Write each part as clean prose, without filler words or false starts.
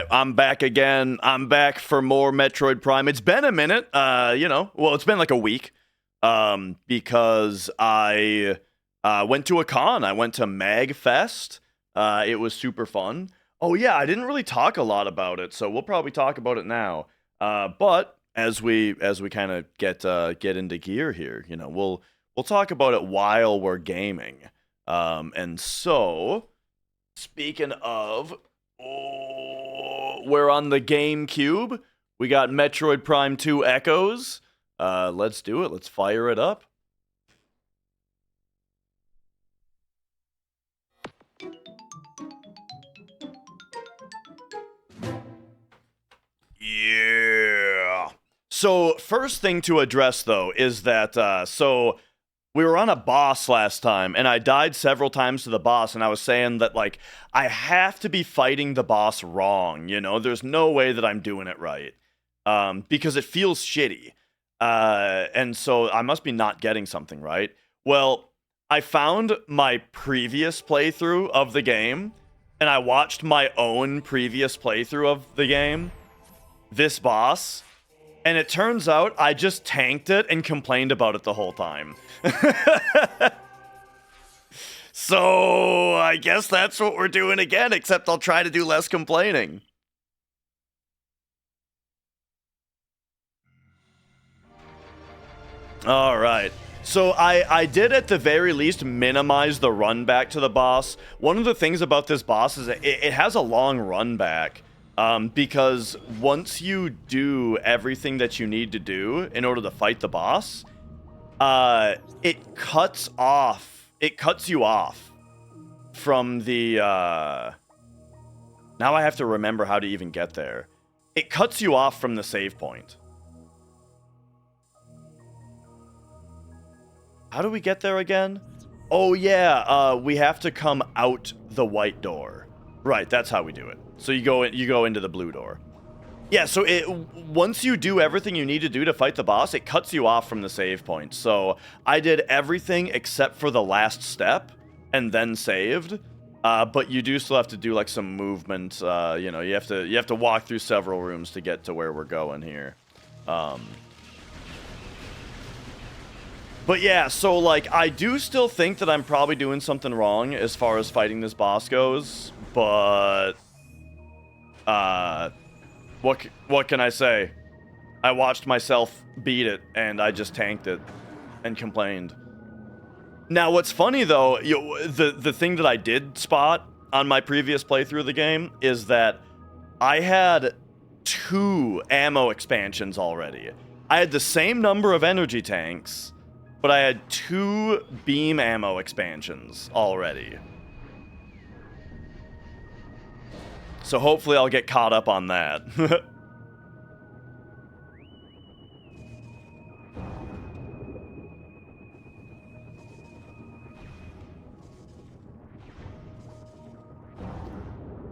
right, I'm back again. I'm back for more Metroid Prime. It's been a minute, well, it's been like a week, because I went to a con. I went to MagFest. It was super fun. Oh yeah, I didn't really talk a lot about it, so we'll probably talk about it now. But as we kind of get into gear here, we'll talk about it while we're gaming. And so, speaking of. Oh, we're on the GameCube. We got Metroid Prime 2 Echoes. Let's do it. Let's fire it up. Yeah. So, first thing to address, though, is that, we were on a boss last time, and I died several times to the boss, and I was saying that, like, I have to be fighting the boss wrong, There's no way that I'm doing it right, because it feels shitty. And so I must be not getting something right. Well, I found my previous playthrough of the game, and I watched my own previous playthrough of the game, this boss, and it turns out I just tanked it and complained about it the whole time. So, I guess that's what we're doing again, except I'll try to do less complaining. Alright. So, I did at the very least minimize the run back to the boss. One of the things about this boss is that it has a long run back. Because once you do everything that you need to do in order to fight the boss, it cuts you off from the, now I have to remember how to even get there. It cuts you off from the save point. How do we get there again? Oh yeah, we have to come out the white door. Right, that's how we do it. So you go into the blue door. Yeah, so once you do everything you need to do to fight the boss, it cuts you off from the save point. So I did everything except for the last step, and then saved. But you do still have to do like some movement. You have to walk through several rooms to get to where we're going here. But yeah, so like I do still think that I'm probably doing something wrong as far as fighting this boss goes, but what can I say? I watched myself beat it, and I just tanked it and complained. Now, what's funny, though, the thing that I did spot on my previous playthrough of the game is that I had 2 ammo expansions already. I had the same number of energy tanks, but I had 2 beam ammo expansions already. So hopefully I'll get caught up on that.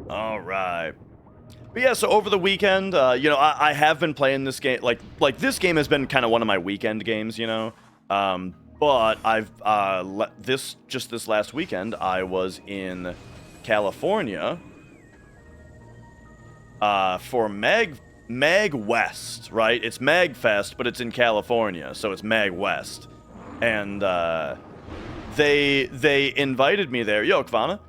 All right. But yeah, so over the weekend, I have been playing this game. Like this game has been kind of one of my weekend games, But I've this last weekend I was in California. For Mag West, right? It's MagFest, but it's in California, so it's Mag West. And they invited me there. Yo, Kvana.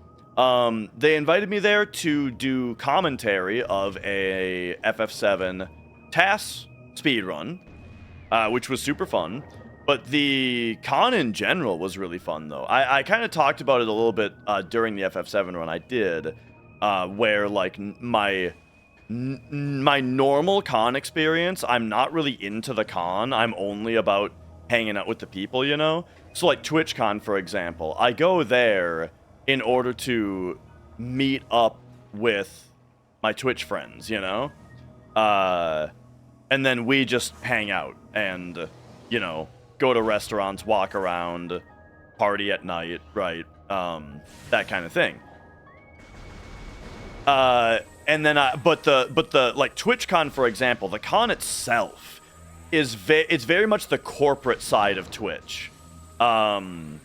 They invited me there to do commentary of a FF7 TAS speedrun, which was super fun. But the con in general was really fun, though. I kind of talked about it a little bit during the FF7 run I did, where like my normal con experience, I'm not really into the con. I'm only about hanging out with the people, So like TwitchCon, for example, I go there in order to meet up with my Twitch friends, and then we just hang out and, go to restaurants, walk around, party at night, right? That kind of thing. And then, but the like TwitchCon, for example, the con itself is it's very much the corporate side of Twitch. Like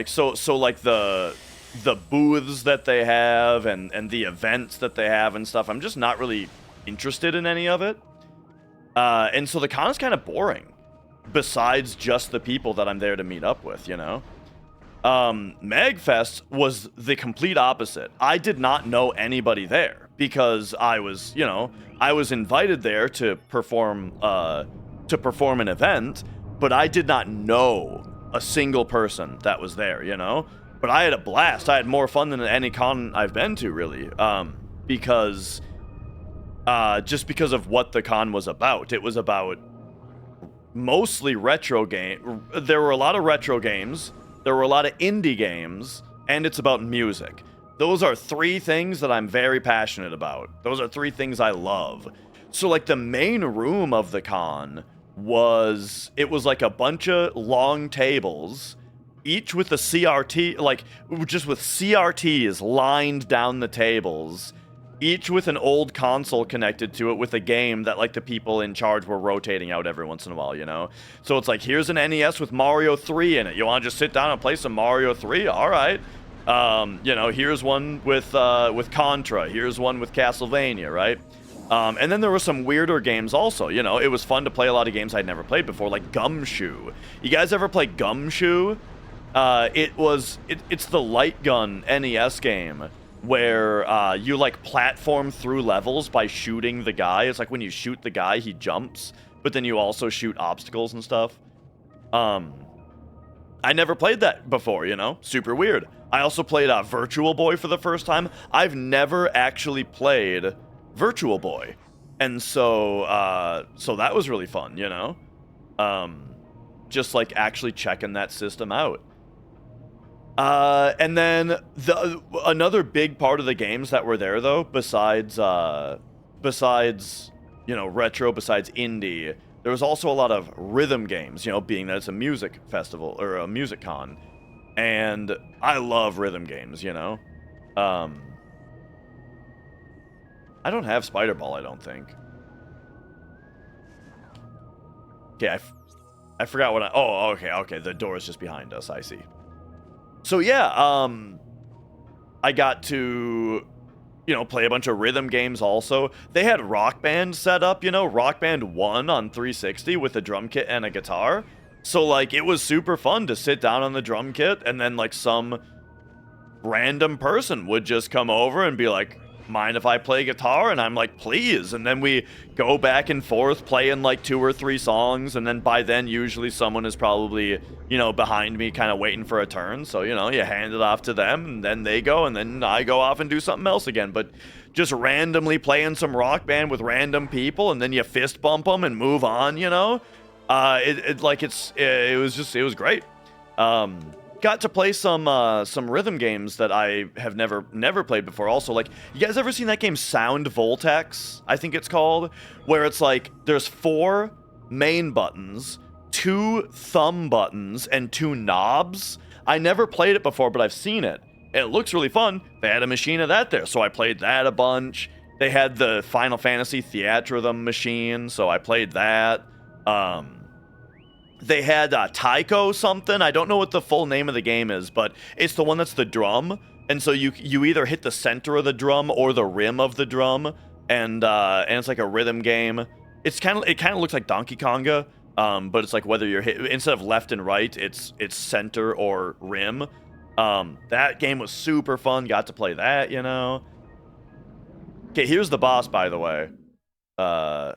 so like the the booths that they have and the events that they have and stuff. I'm just not really interested in any of it. And so the con is kind of boring, besides just the people that I'm there to meet up with, you know? MagFest was the complete opposite. I did not know anybody there because I was, you know, I was invited there to perform an event, but I did not know a single person that was there, you know? But I had a blast. I had more fun than any con I've been to, really, because just because of what the con was about. It was about mostly retro game. There were a lot of retro games. There were a lot of indie games, and it's about music. Those are three things that I'm very passionate about. Those are three things I love. So, like, the main room of the con was like a bunch of long tables, each with a CRT, like, just with CRTs lined down the tables, each with an old console connected to it with a game that, like, the people in charge were rotating out every once in a while, you know? So it's like, here's an NES with Mario 3 in it. You want to just sit down and play some Mario 3? All right. You know, here's one with Contra. Here's one with Castlevania, right? And then there were some weirder games also, you know? It was fun to play a lot of games I'd never played before, like Gumshoe. You guys ever play Gumshoe? It's the light gun NES game where you, like, platform through levels by shooting the guy. It's like when you shoot the guy, he jumps, but then you also shoot obstacles and stuff. I never played that before, you know? Super weird. I also played Virtual Boy for the first time. I've never actually played Virtual Boy. And so, so that was really fun, you know? Just, like, actually checking that system out. And then another big part of the games that were there, though, besides you know, retro, besides indie, there was also a lot of rhythm games, you know, being that it's a music festival or a music con, and I love rhythm games, you know. I don't have Spider Ball, I don't think. Okay, I forgot what oh, okay, the door is just behind us, I see. So yeah, I got to, you know, play a bunch of rhythm games also. They had Rock Band set up, you know, Rock Band 1 on 360 with a drum kit and a guitar. So, like, it was super fun to sit down on the drum kit, and then, like, some random person would just come over and be like, mind if I play guitar? And I'm like, please. And then we go back and forth playing like 2 or 3 songs, and then by then usually someone is probably, you know, behind me kind of waiting for a turn. So, you know, you hand it off to them, and then they go, and then I go off and do something else again. But just randomly playing some Rock Band with random people, and then you fist bump them and move on, you know? It was great. Got to play some rhythm games that I have never played before. Also, like, you guys ever seen that game Sound Voltex? I think it's called, where it's like there's 4 main buttons, 2 thumb buttons, and 2 knobs. I never played it before, but I've seen it. It looks really fun. They had a machine of that there, so I played that a bunch. They had the Final Fantasy Theatrhythm machine, so I played that. They had Taiko something. I don't know what the full name of the game is, but it's the one that's the drum. And so you either hit the center of the drum or the rim of the drum, and it's like a rhythm game. It kind of looks like Donkey Konga, but it's like whether you're hit instead of left and right, it's center or rim. That game was super fun. Got to play that, you know. Okay, here's the boss, by the way. I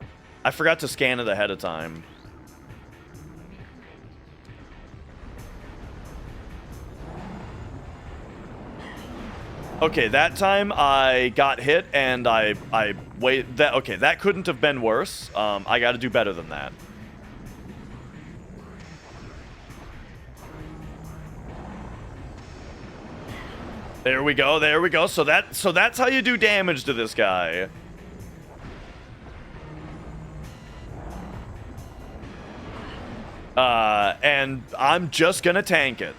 forgot to scan it ahead of time. Okay, that time I got hit and I wait. That couldn't have been worse. I got to do better than that. There we go. There we go. So that's how you do damage to this guy. And I'm just gonna tank it.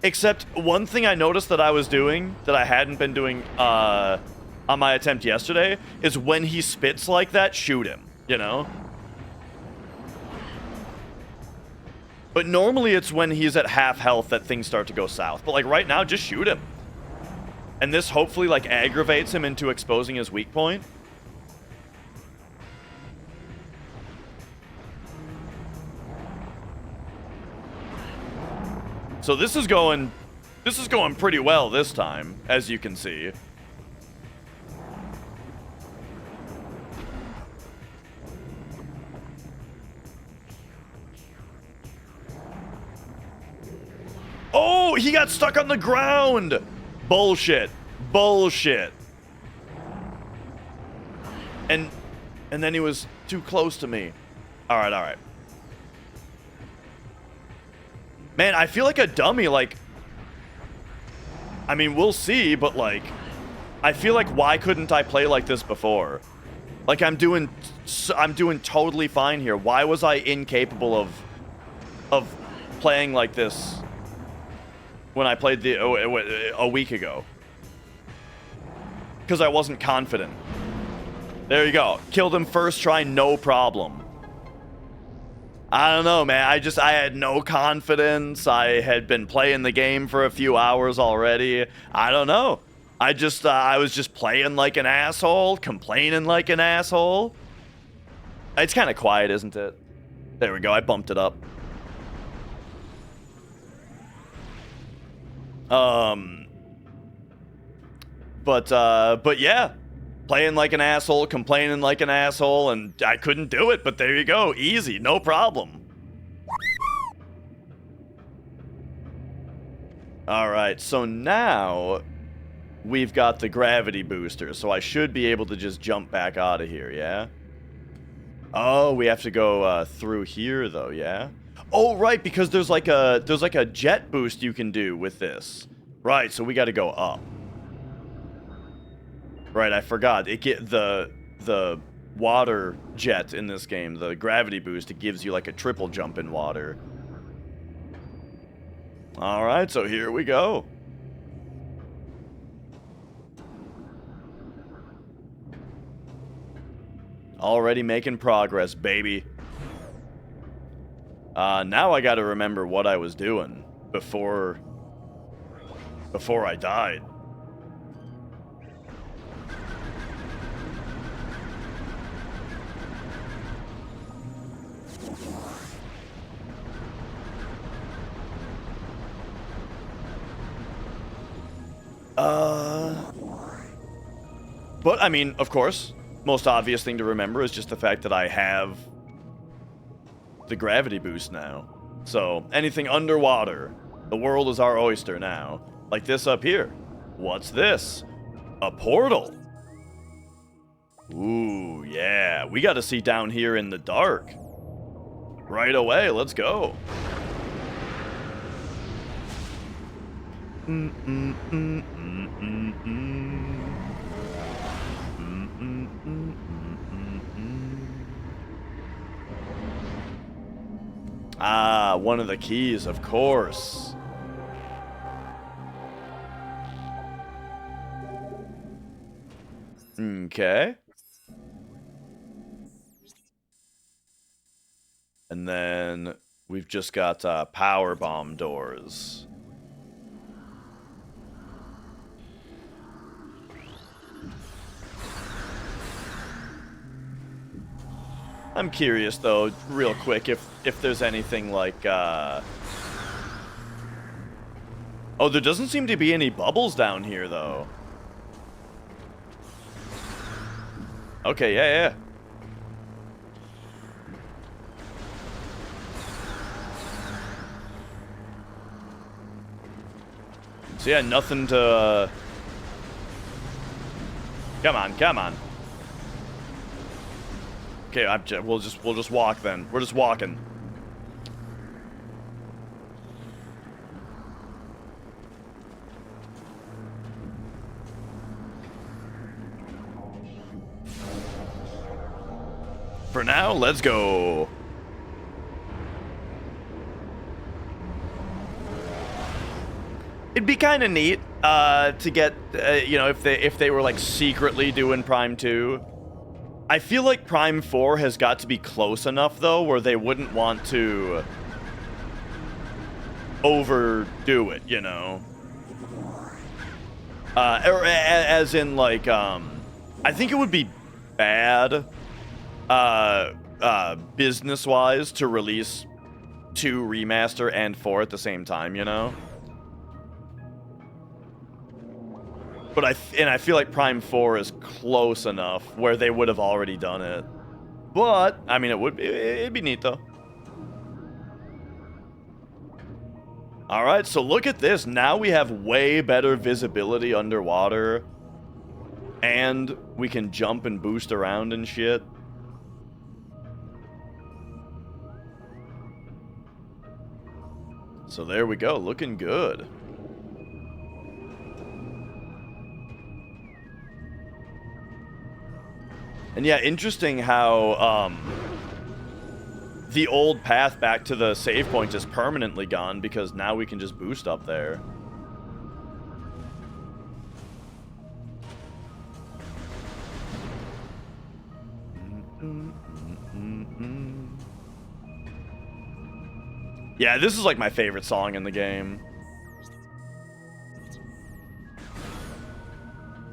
Except one thing I noticed that I was doing that I hadn't been doing on my attempt yesterday is when he spits like that, shoot him, you know? But normally it's when he's at half health that things start to go south. But like right now, just shoot him. And this hopefully like aggravates him into exposing his weak point. So this is going pretty well this time, as you can see. Oh, he got stuck on the ground. Bullshit. Bullshit. And then he was too close to me. All right, all right. Man, I feel like a dummy, like... I mean, we'll see, but, like... I feel like, why couldn't I play like this before? Like, I'm doing totally fine here. Why was I incapable of playing like this when I played a week ago? Because I wasn't confident. There you go. Killed him first try, no problem. I don't know, man. I had no confidence. I had been playing the game for a few hours already. I don't know. I was just playing like an asshole, complaining like an asshole. It's kind of quiet, isn't it? There we go. I bumped it up. But yeah. Playing like an asshole, complaining like an asshole, and I couldn't do it, but there you go. Easy, no problem. Alright, so now we've got the gravity booster, so I should be able to just jump back out of here, yeah? Oh, we have to go through here, though, yeah? Oh, right, because there's like a jet boost you can do with this. Right, so we gotta go up. Right, I forgot. It get the water jet in this game, the gravity boost, it gives you like a triple jump in water. Alright, so here we go. Already making progress, baby. Now I gotta remember what I was doing before I died. But, I mean, of course, most obvious thing to remember is just the fact that I have the gravity boost now. So, anything underwater, the world is our oyster now. Like this up here. What's this? A portal. Ooh, yeah. We got to see down here in the dark. Right away, let's go. Ah, one of the keys, of course. Okay. And then we've just got power bomb doors. I'm curious, though, real quick, if there's anything like, Oh, there doesn't seem to be any bubbles down here, though. Okay, yeah. So yeah, nothing to... Come on. Okay, we'll just walk then. We're just walking. For now, let's go. It'd be kind of neat to get, you know, if they were like secretly doing Prime 2. I feel like Prime 4 has got to be close enough though, where they wouldn't want to overdo it, you know. Or as in, like, I think it would be bad, business-wise to release 2 remaster and 4 at the same time, you know. But I feel like Prime 4 is close enough where they would have already done it. But I mean, it'd be neat though. All right, so look at this. Now we have way better visibility underwater. And we can jump and boost around and shit. So there we go, looking good. And yeah, interesting how, the old path back to the save point is permanently gone because now we can just boost up there. Yeah, this is like my favorite song in the game.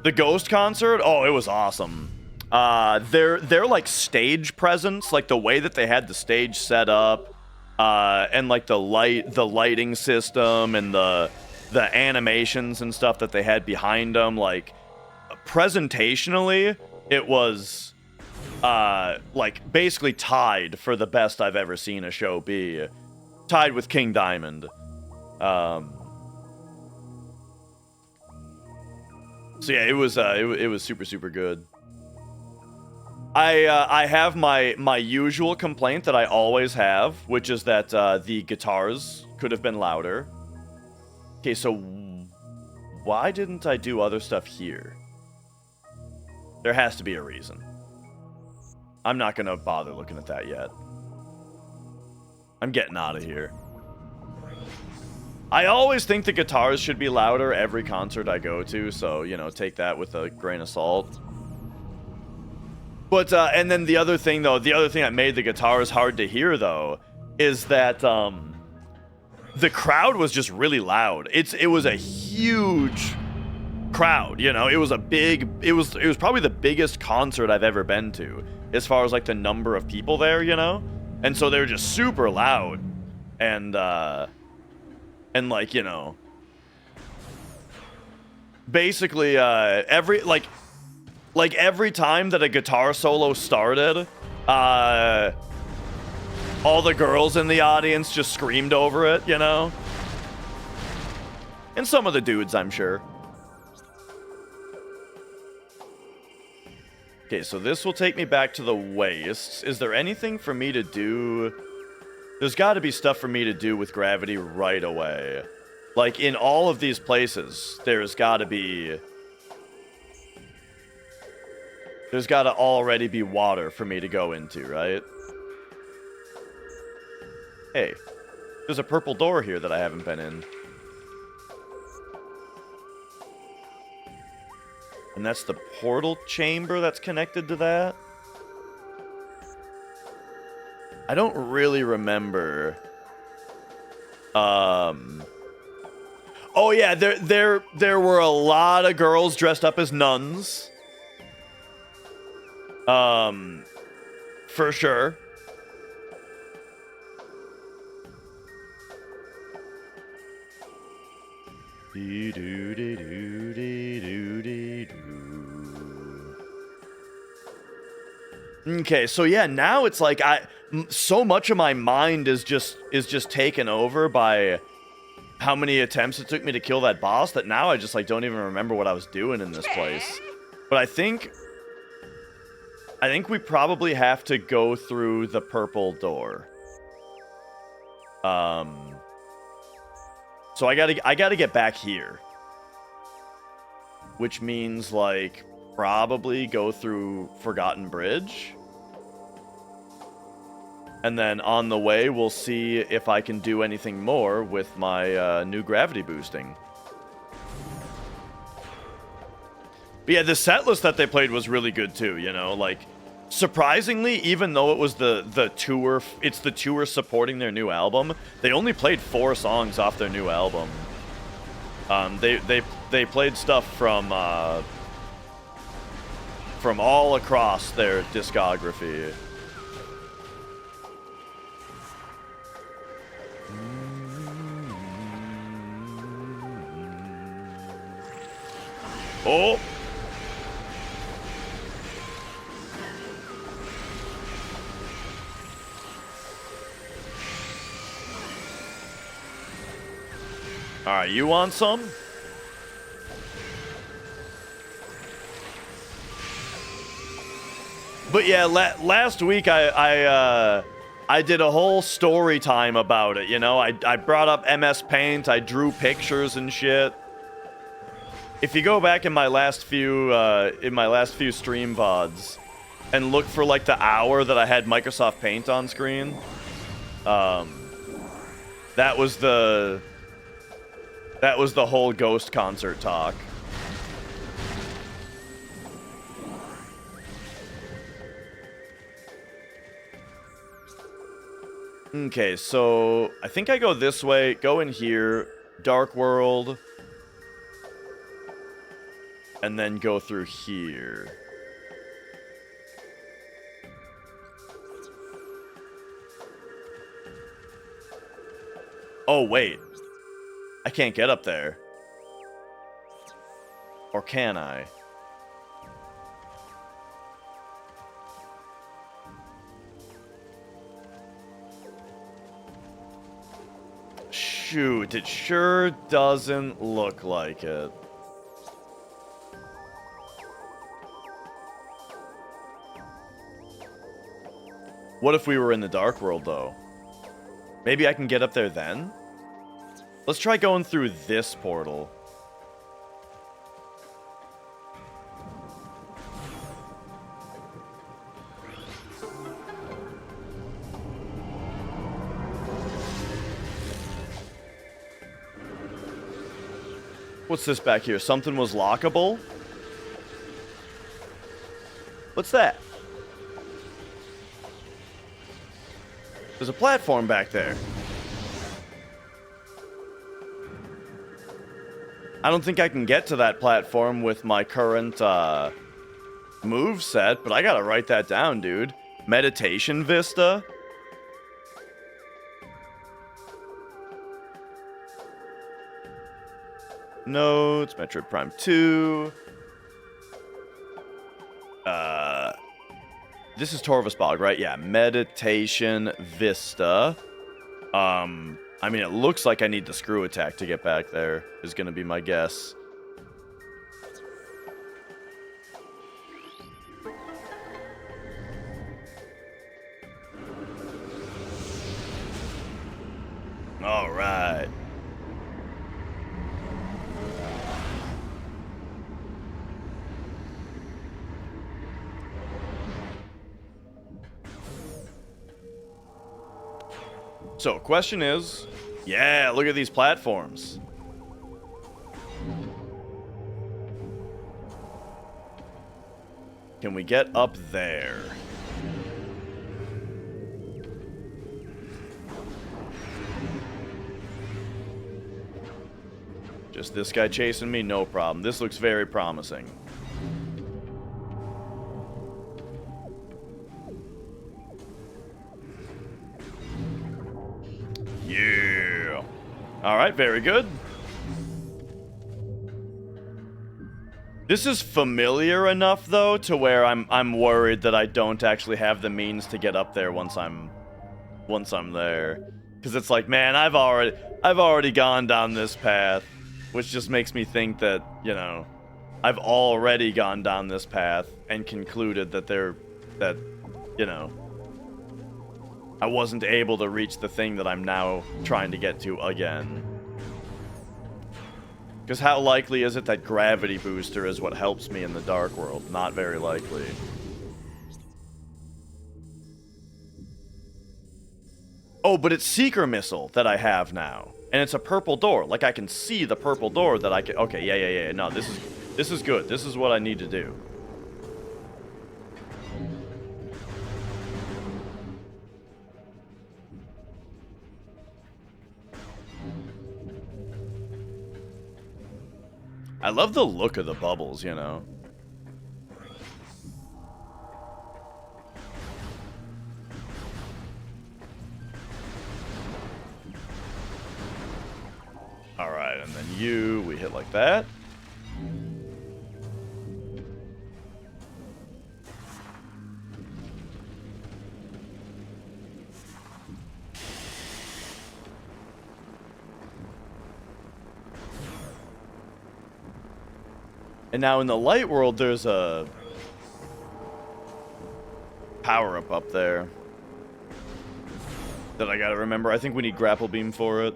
The Ghost concert? Oh, it was awesome. Their like stage presence, like the way that they had the stage set up, and like the lighting system and the animations and stuff that they had behind them, like presentationally, it was like basically tied for the best I've ever seen a show be, tied with King Diamond. So yeah, it was super good. I have my usual complaint that I always have, which is that the guitars could have been louder. Okay, so why didn't I do other stuff here? There has to be a reason. I'm not gonna bother looking at that yet. I'm getting out of here. I always think the guitars should be louder every concert I go to, so, you know, take that with a grain of salt. But, and then the other thing, though, the other thing that made the guitars hard to hear, though, is that, the crowd was just really loud. It was a huge crowd, you know? It was a big, it was probably the biggest concert I've ever been to, as far as, like, the number of people there, you know? And so they were just super loud. And like, you know, basically, every time that a guitar solo started, all the girls in the audience just screamed over it, you know? And some of the dudes, I'm sure. Okay, so this will take me back to the wastes. Is there anything for me to do? There's got to be stuff for me to do with gravity right away. Like, in all of these places, there's got to be... There's got to already be water for me to go into, right? Hey, there's a purple door here that I haven't been in. And that's the portal chamber that's connected to that? I don't really remember. Oh yeah, there were a lot of girls dressed up as nuns. For sure. Okay, so yeah, now it's like so much of my mind is just taken over by how many attempts it took me to kill that boss that now I just like don't even remember what I was doing in this place. But I think we probably have to go through the purple door. So I gotta get back here. Which means, like, probably go through Forgotten Bridge. And then on the way, we'll see if I can do anything more with my new gravity boosting. But yeah, the set list that they played was really good too, you know? Like, Surprisingly, even though it was the tour, it's the tour supporting their new album, they only played 4 songs off their new album. They played stuff from all across their discography. Oh. Alright, you want some? But yeah, last week I did a whole story time about it, you know? I brought up MS Paint, I drew pictures and shit. If you go back in my last few stream VODs and look for like the hour that I had Microsoft Paint on screen, that was the whole Ghost concert talk. Okay, so I think I go this way, go in here, Dark World, and then go through here. Oh, wait. I can't get up there. Or can I? Shoot, it sure doesn't look like it. What if we were in the Dark World, though? Maybe I can get up there then? Let's try going through this portal. What's this back here? Something was lockable? What's that? There's a platform back there. I don't think I can get to that platform with my current move set, but I gotta write that down, dude. Meditation Vista? No, it's Metroid Prime 2. This is Torvus Bog, right? Yeah, Meditation Vista. I mean, it looks like I need the screw attack to get back there, is gonna be my guess. All right. So, question is, yeah, look at these platforms. Can we get up there? Just this guy chasing me? No problem. This looks very promising. Yeah. All right, very good. This is familiar enough though to where I'm worried that I don't actually have the means to get up there once I'm there. Cuz it's like, man, I've already gone down this path, which just makes me think that, you know, I've already gone down this path and concluded that you know, I wasn't able to reach the thing that I'm now trying to get to again. Because how likely is it that Gravity Booster is what helps me in the Dark World? Not very likely. Oh, but it's Seeker Missile that I have now. And it's a purple door. Like, I can see the purple door that I can... Okay, yeah. No, this is good. This is what I need to do. I love the look of the bubbles, you know? Alright, and then we hit like that. And now in the light world, there's a power-up up there that I gotta remember. I think we need grapple beam for it.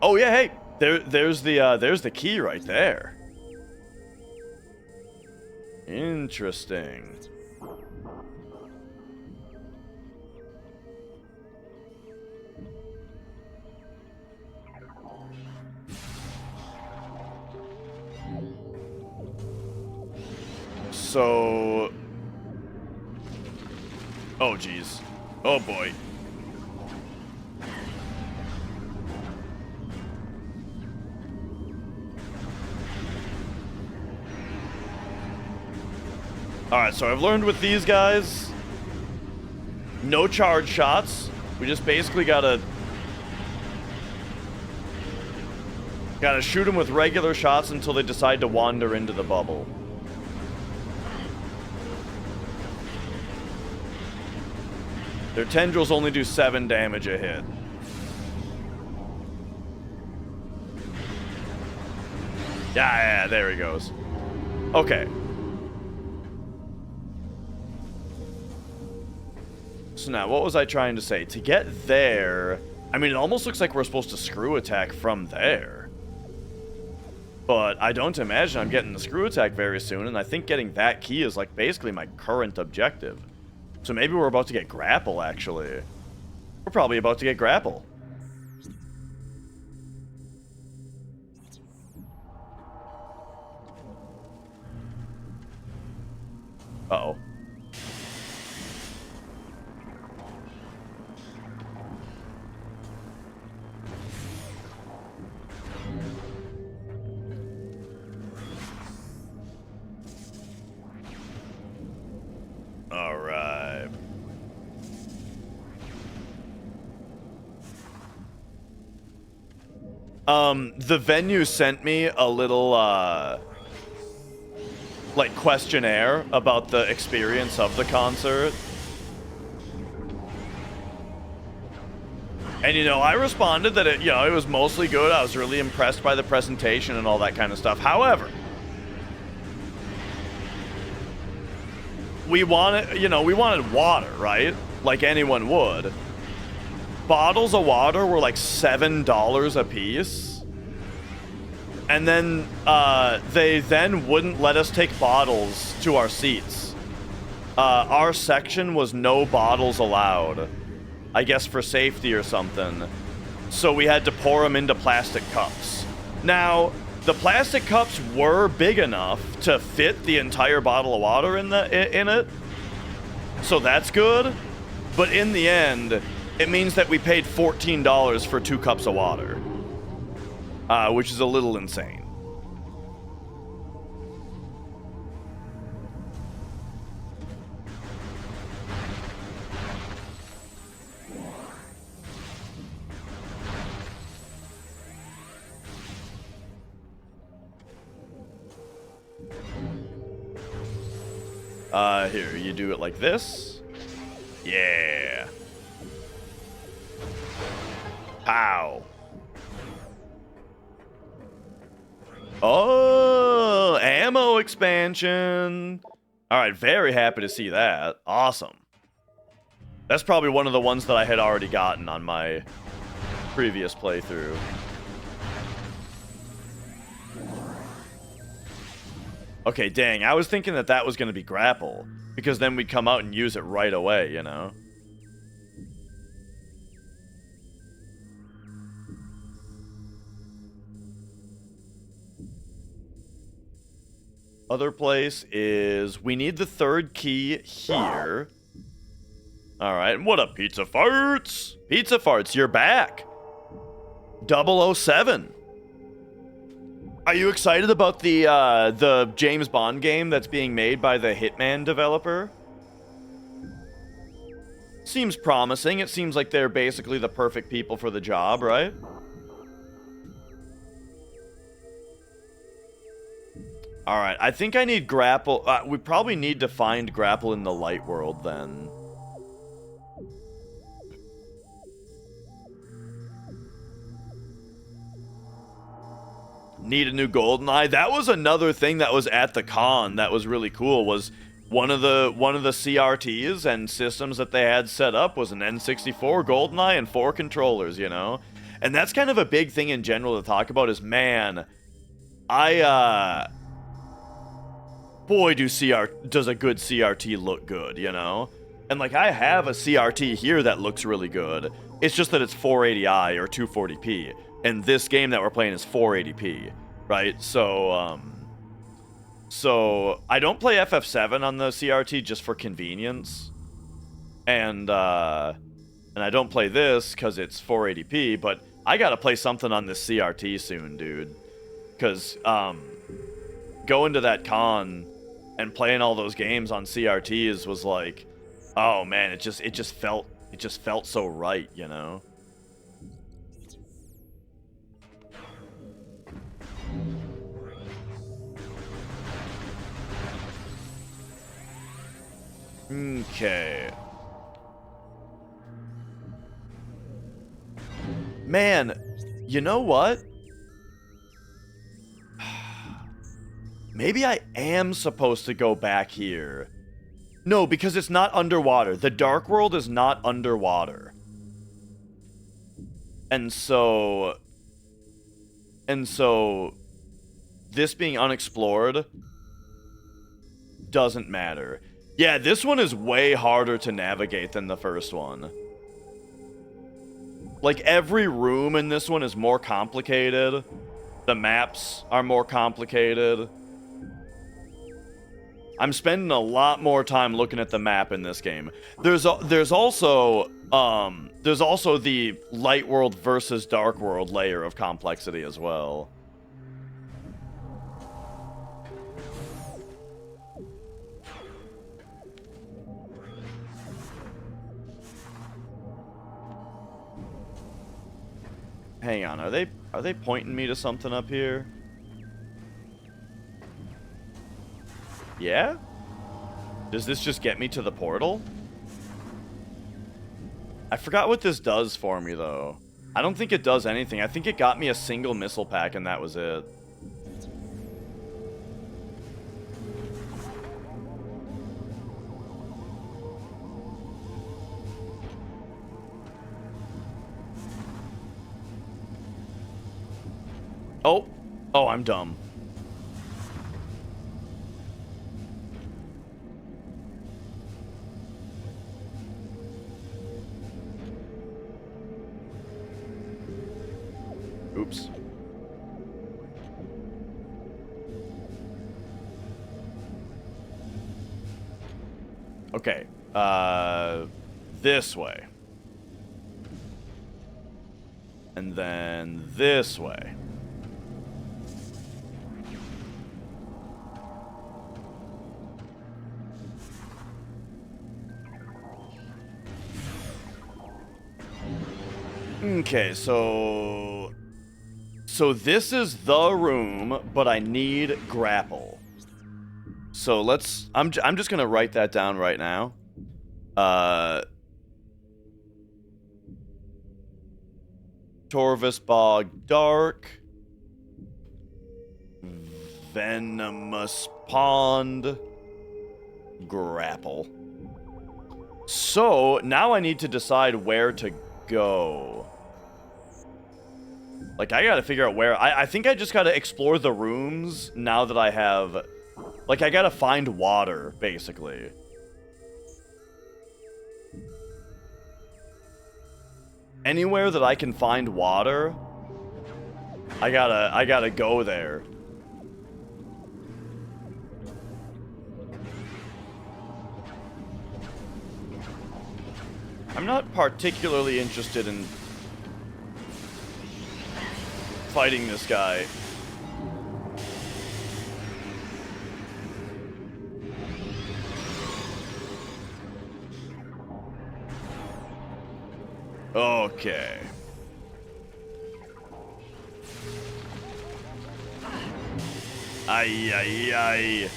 Oh yeah, hey, there's the key right there. Interesting. So, oh geez, oh boy. Alright, so I've learned with these guys, no charge shots. We just basically gotta shoot them with regular shots until they decide to wander into the bubble. Their tendrils only do 7 damage a hit. Yeah, there he goes. Okay. So now, what was I trying to say? To get there, I mean, it almost looks like we're supposed to screw attack from there. But I don't imagine I'm getting the screw attack very soon, and I think getting that key is, like, basically my current objective. So maybe we're about to get grapple, actually. We're probably about to get grapple. Uh-oh. All right. The venue sent me a little, like, questionnaire about the experience of the concert. And, you know, I responded that it was mostly good. I was really impressed by the presentation and all that kind of stuff. However, we wanted water, right? Like anyone would. Bottles of water were like $7 a piece. And then they then wouldn't let us take bottles to our seats. Our section was no bottles allowed. I guess for safety or something. So we had to pour them into plastic cups. Now, the plastic cups were big enough to fit the entire bottle of water in it. So that's good. But in the end, it means that we paid $14 for 2 cups of water. Which is a little insane. Here, you do it like this. Yeah. Pow. Oh, ammo expansion. All right, very happy to see that. Awesome. That's probably one of the ones that I had already gotten on my previous playthrough. Okay, dang, I was thinking that that was going to be grapple, because then we'd come out and use it right away, you know? Other place is, we need the 3rd key here. Alright, what up, Pizza Farts? Pizza Farts, you're back. 007. Are you excited about the James Bond game that's being made by the Hitman developer? Seems promising. It seems like they're basically the perfect people for the job, right? Alright, I think I need grapple. We probably need to find grapple in the light world then. Need a new GoldenEye. That was another thing that was at the con that was really cool, was one of the CRTs and systems that they had set up was an N64 GoldenEye and 4 controllers, you know? And that's kind of a big thing in general to talk about is, man, boy, does a good CRT look good, you know? And, like, I have a CRT here that looks really good. It's just that it's 480i or 240p. And this game that we're playing is 480p, right? So I don't play FF7 on the CRT just for convenience. And I don't play this because it's 480p, but I gotta play something on this CRT soon, dude. Because going to that con and playing all those games on CRTs was like, oh man, it just felt so right, you know? Okay. Man, you know what? Maybe I am supposed to go back here. No, because it's not underwater. The Dark World is not underwater. And so this being unexplored doesn't matter. Yeah, this one is way harder to navigate than the first one. Like, every room in this one is more complicated. The maps are more complicated. I'm spending a lot more time looking at the map in this game. There's also the light world versus dark world layer of complexity as well. Hang on, are they pointing me to something up here? Yeah? Does this just get me to the portal? I forgot what this does for me, though. I don't think it does anything. I think it got me a single missile pack, and that was it. Oh. Oh, I'm dumb. Oops. Okay. This way. And then this way. Okay, so this is the room, but I need grapple. So I'm just gonna write that down right now. Torvus Bog Dark, Venomous Pond, grapple. So now I need to decide where to go. Like, I gotta figure out where. I think I just gotta explore the rooms now that I have. Like, I gotta find water, basically. Anywhere that I can find water, I gotta go there. I'm not particularly interested in fighting this guy. Okay. Ay, ay, ay.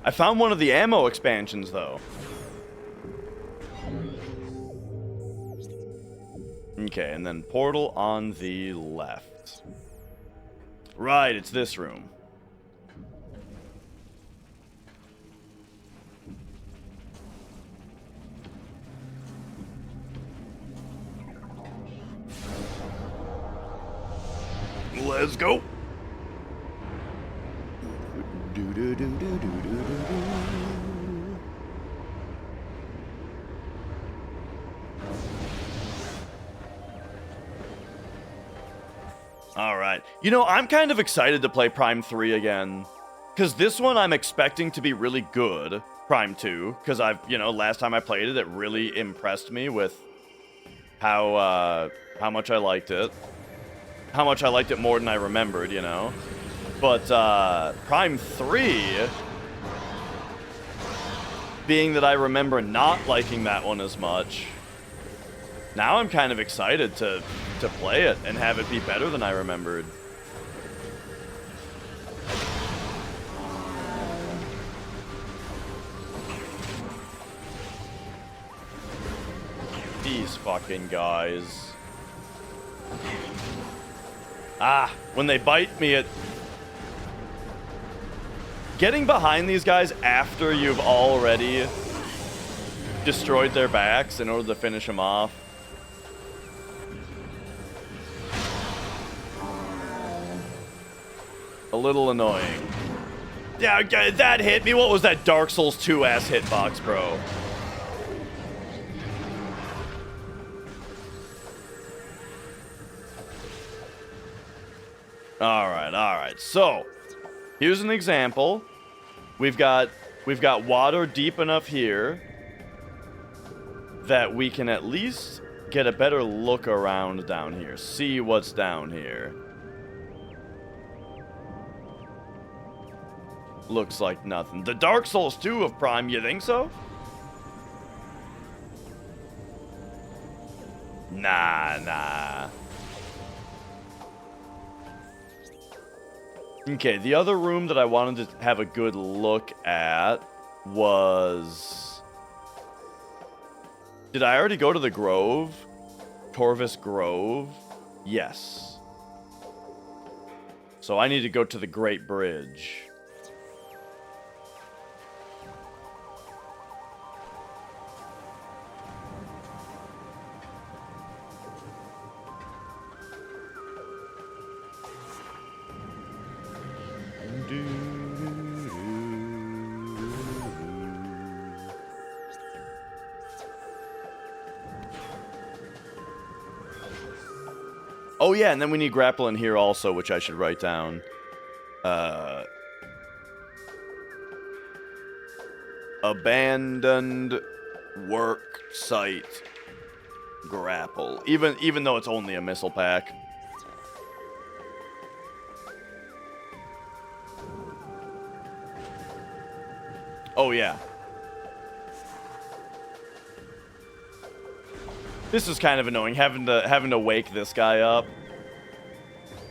I found one of the ammo expansions, though. Okay, and then portal on the left. Right, it's this room. Let's go. All right. You know, I'm kind of excited to play Prime 3 again. Because this one I'm expecting to be really good. Prime 2. Because last time I played it, it really impressed me with how much I liked it. How much I liked it more than I remembered, you know. But Prime 3, being that I remember not liking that one as much, now I'm kind of excited to play it and have it be better than I remembered. These fucking guys. Ah, when they bite me, getting behind these guys after you've already destroyed their backs in order to finish them off. A little annoying. Yeah, that hit me. What was that Dark Souls 2 ass hitbox, bro? All right. So, here's an example. We've got water deep enough here that we can at least get a better look around down here. See what's down here. Looks like nothing. The Dark Souls 2 of Prime, you think so? Nah. Okay, the other room that I wanted to have a good look at was... Did I already go to the Grove? Torvis Grove? Yes. So I need to go to the Great Bridge. Oh yeah, and then we need grapple in here also, which I should write down. Abandoned work site grapple. Even though it's only a missile pack. Oh yeah. This is kind of annoying, having to wake this guy up.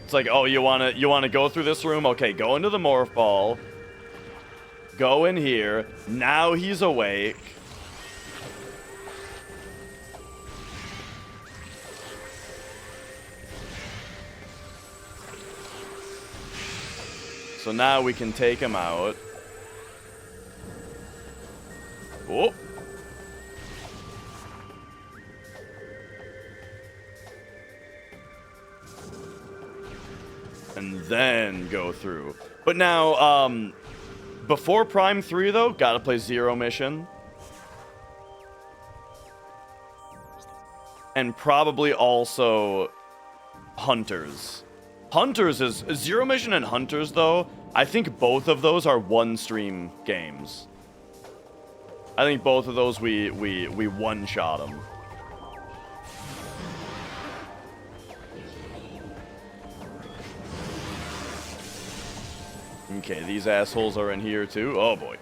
It's like, oh, you wanna go through this room? Okay, go into the morph ball. Go in here. Now he's awake. So now we can take him out. Oh. And then go through. But now, before Prime 3, though, gotta play Zero Mission. And probably also Hunters. Hunters is... Zero Mission and Hunters, though, I think both of those are one-stream games. I think both of those we one-shot them. Okay, these assholes are in here too. Oh boy.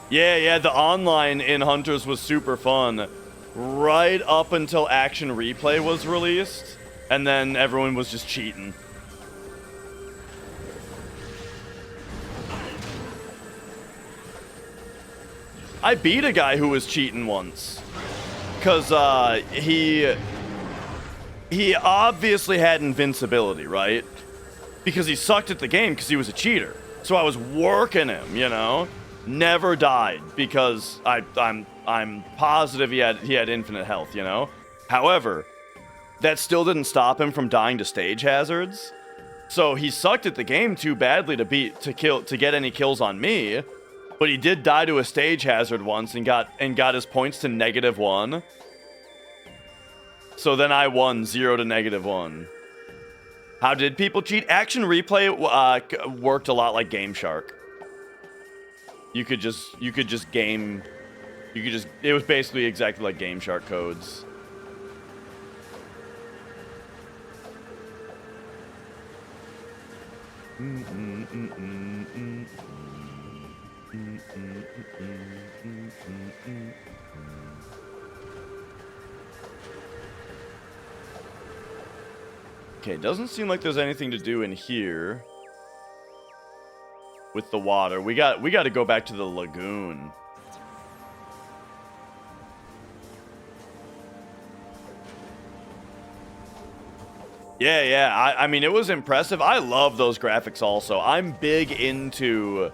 Yeah, the online in Hunters was super fun. Right up until Action Replay was released, and then everyone was just cheating. I beat a guy who was cheating once. Because he obviously had invincibility, right? Because he sucked at the game because he was a cheater. So I was working him, you know? Never died because I'm positive he had infinite health, you know? However, that still didn't stop him from dying to stage hazards. So he sucked at the game too badly to get any kills on me. But he did die to a stage hazard once and got his points to -1. So then I won 0 to -1. How did people cheat? Action Replay worked a lot like Game Shark. It was basically exactly like Game Shark codes. Okay, doesn't seem like there's anything to do in here with the water. We got to go back to the lagoon. Yeah. I mean, it was impressive. I love those graphics also. I'm big into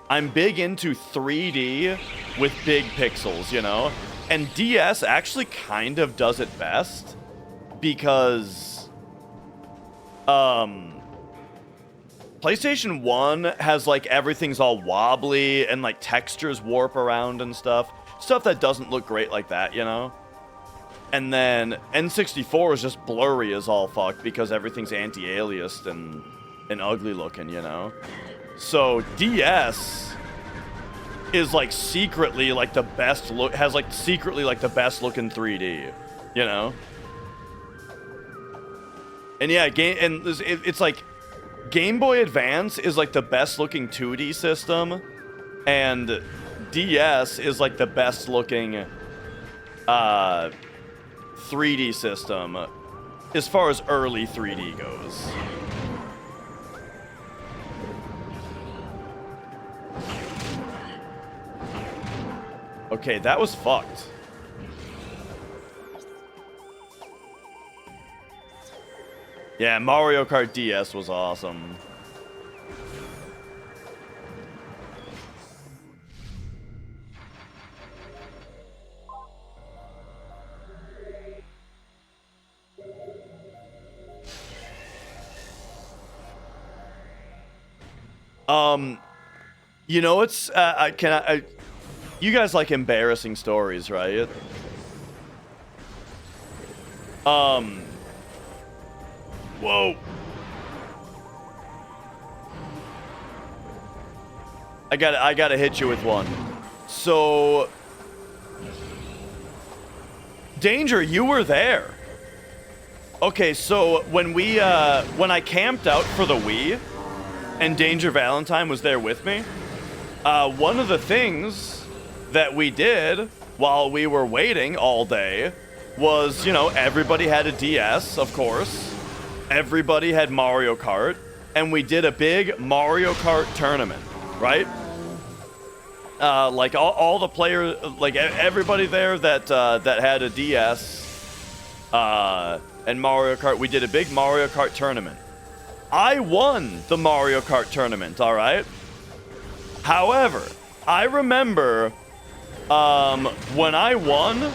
3D with big pixels, you know? And DS actually kind of does it best because PlayStation 1 has like everything's all wobbly and like textures warp around and stuff that doesn't look great like that, you know? And then N64 is just blurry as all fuck because everything's anti-aliased and ugly looking, you know? So DS is like secretly like the best look, has like secretly like the best looking 3D, you know? And yeah, it's like Game Boy Advance is like the best looking 2D system, and DS is like the best looking 3D system as far as early 3D goes. Okay, that was fucked. Yeah, Mario Kart DS was awesome. You know, it's you guys like embarrassing stories, right? Whoa. I gotta hit you with one. So, Danger, you were there. Okay, so when I camped out for the Wii, and Danger Valentine was there with me, one of the things that we did while we were waiting all day was, you know, everybody had a DS, of course. Everybody had Mario Kart, and we did a big Mario Kart tournament, right? Like all the players, like everybody there that had a DS and Mario Kart, we did a big Mario Kart tournament. I won the Mario Kart tournament, all right? However, I remember when I won,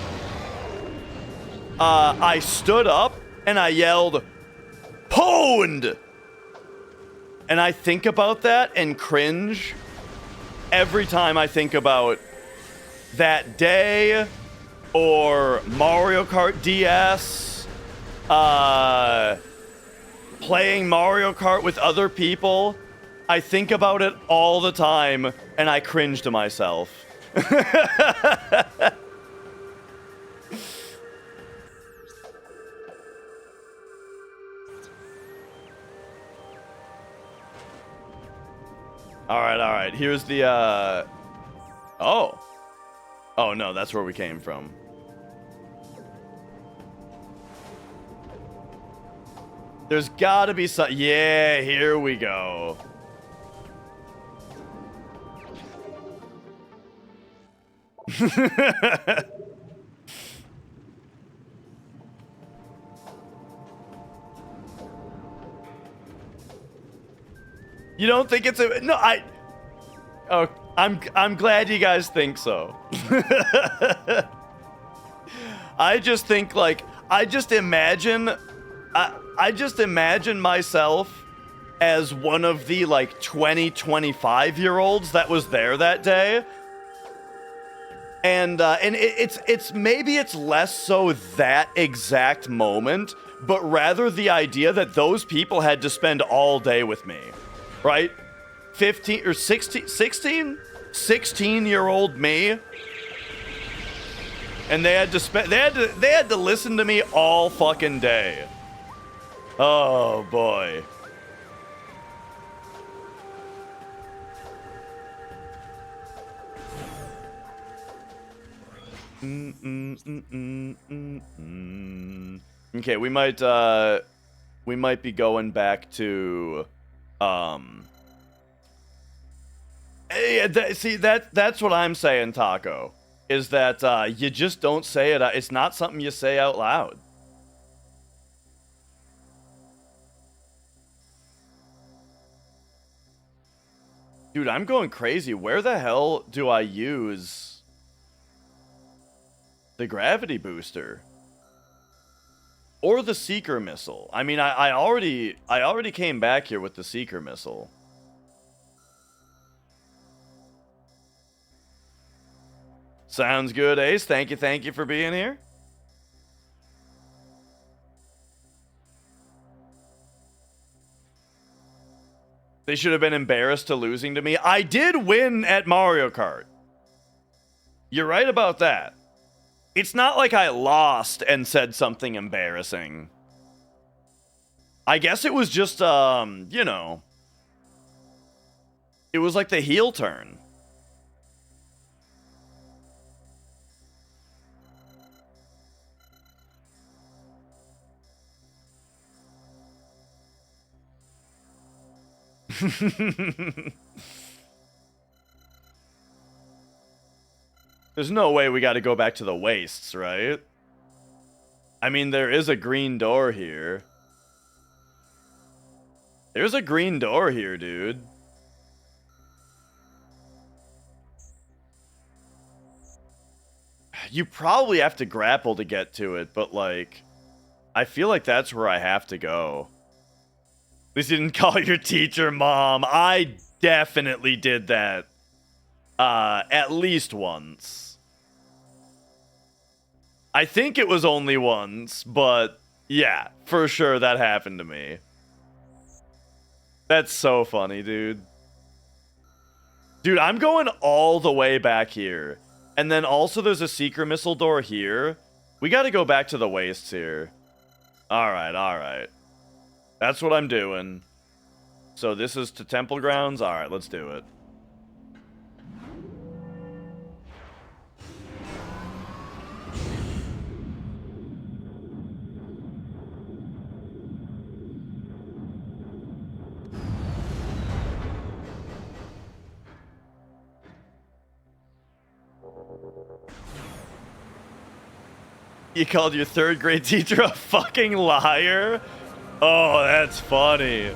I stood up and I yelled, "Pwned!" And I think about that and cringe every time I think about that day or Mario Kart DS, playing Mario Kart with other people. I think about it all the time and I cringe to myself. All right. Here's the, Oh. Oh, no, that's where we came from. There's gotta be some... Yeah, here we go. You don't think it's a... No, Oh, I'm glad you guys think so. I just think, like... I just imagine myself as one of the, like, 25-year-olds that was there that day. And it's maybe it's less so that exact moment, but rather the idea that those people had to spend all day with me, right? 15 or 16-year-old me, and they had to listen to me all fucking day. Oh boy. Okay, we might be going back to see that's what I'm saying, Taco, is that you just don't say it. It's not something you say out loud. Dude, I'm going crazy. Where the hell do I use the gravity booster? Or the seeker missile? I mean, I already came back here with the seeker missile. Sounds good, Ace. Thank you for being here. They should have been embarrassed to losing to me. I did win at Mario Kart. You're right about that. It's not like I lost and said something embarrassing. I guess it was just, you know, it was like the heel turn. There's no way we got to go back to the wastes, right? I mean, there is a green door here. There's a green door here, dude. You probably have to grapple to get to it, but, like, I feel like that's where I have to go. At least you didn't call your teacher mom. I definitely did that. At least once. I think it was only once, but yeah, for sure that happened to me. That's so funny, dude. Dude, I'm going all the way back here. And then also there's a secret missile door here. We got to go back to the wastes here. All right. That's what I'm doing. So this is to Temple Grounds. All right, let's do it. You called your third grade teacher a fucking liar? Oh, that's funny.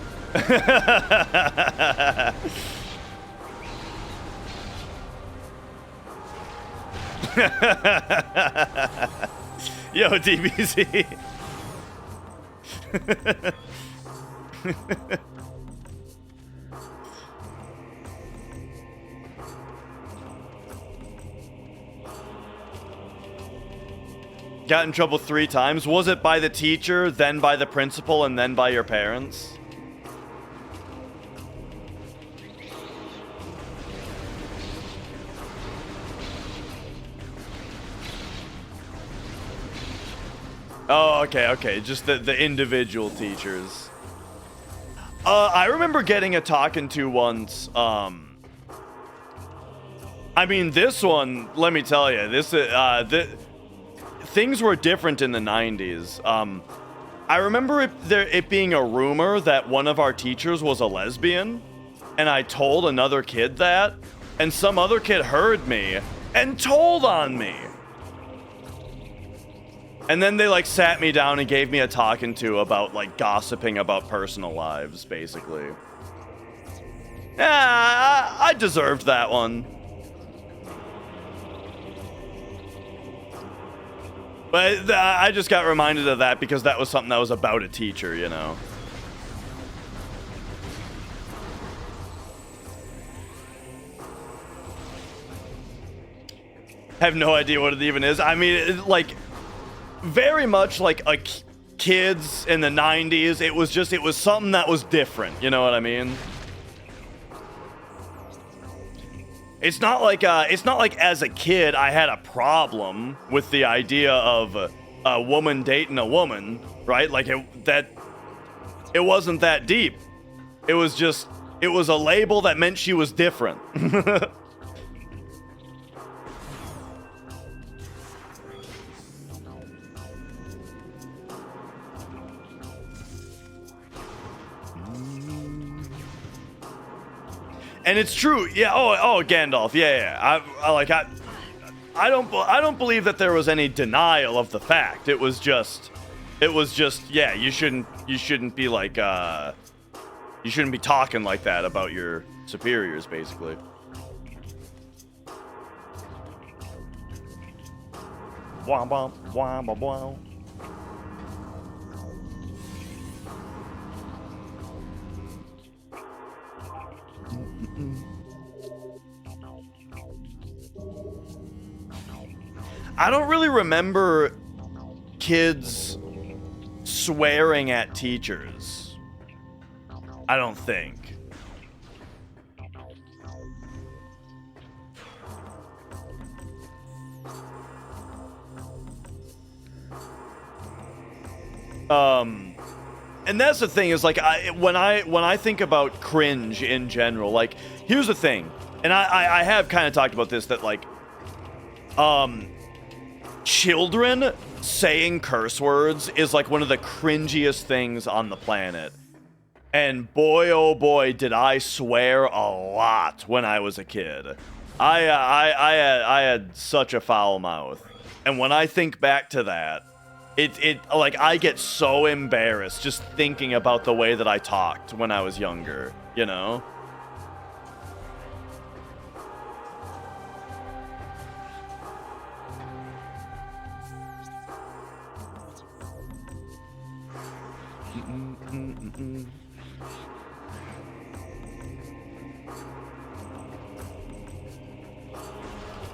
Yo, DBZ. Got in trouble 3 times. Was it by the teacher, then by the principal, and then by your parents? Oh, okay. Just the individual teachers. I remember getting a talking to once. I mean, this one, let me tell you, things were different in the 90s. I remember it being a rumor that one of our teachers was a lesbian, and I told another kid that, and some other kid heard me and told on me. And then they, like, sat me down and gave me a talking to about, like, gossiping about personal lives, basically. Yeah, I deserved that one. But I just got reminded of that because that was something that was about a teacher, you know. Have no idea what it even is. I mean, like, very much like a kids in the 90s. It was something that was different. You know what I mean? It's not like as a kid I had a problem with the idea of a woman dating a woman, right? Like it wasn't that deep. It was a label that meant she was different. And it's true, yeah. Oh, Gandalf, yeah. I don't believe that there was any denial of the fact. It was just, yeah. You shouldn't be like, you shouldn't be talking like that about your superiors, basically. Wah, wah, wah, wah, wah. I don't really remember kids swearing at teachers. I don't think. And that's the thing is, like, when I think about cringe in general, like, here's the thing, and I have kind of talked about this, that, like, children saying curse words is like one of the cringiest things on the planet. And boy, oh boy, did I swear a lot when I was a kid. I had such a foul mouth, and when I think back to that, it like I get so embarrassed just thinking about the way that I talked when I was younger, you know?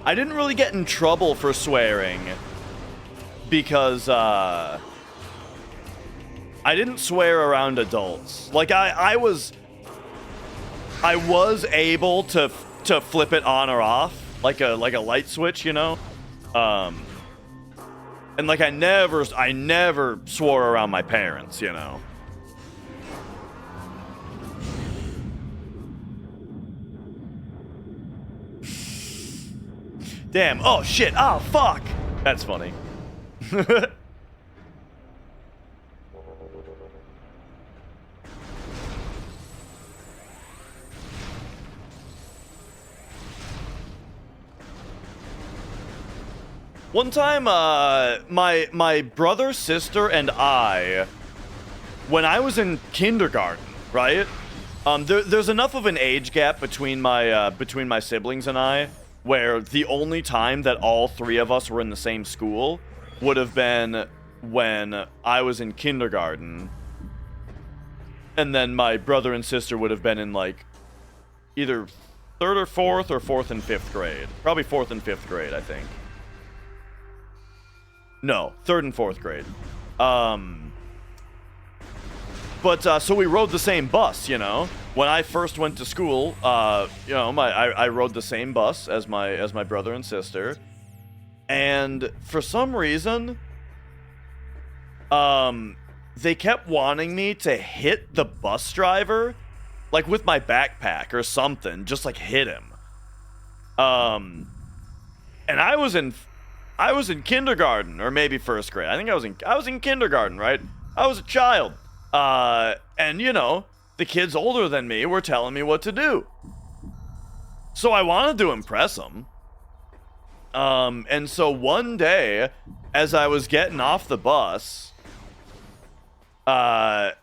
I didn't really get in trouble for swearing because I didn't swear around adults. Like I was able to flip it on or off like a light switch, you know? And like I never swore around my parents, you know. Damn. Oh shit. Oh fuck. That's funny. One time, my brother, sister, and I, when I was in kindergarten, right? There's enough of an age gap between my siblings and I, where the only time that all three of us were in the same school would have been when I was in kindergarten, and then my brother and sister would have been in, like, either 3rd or 4th or 4th and 5th grade. Probably 4th and 5th grade, I think. No, 3rd and 4th grade. But so we rode the same bus, you know. When I first went to school, you know, I rode the same bus as my brother and sister, and for some reason, they kept wanting me to hit the bus driver, like with my backpack or something, just like hit him. And I was in kindergarten or maybe first grade. I think I was in kindergarten, right? I was a child. And you know, the kids older than me were telling me what to do. So I wanted to impress them. And so one day, as I was getting off the bus, I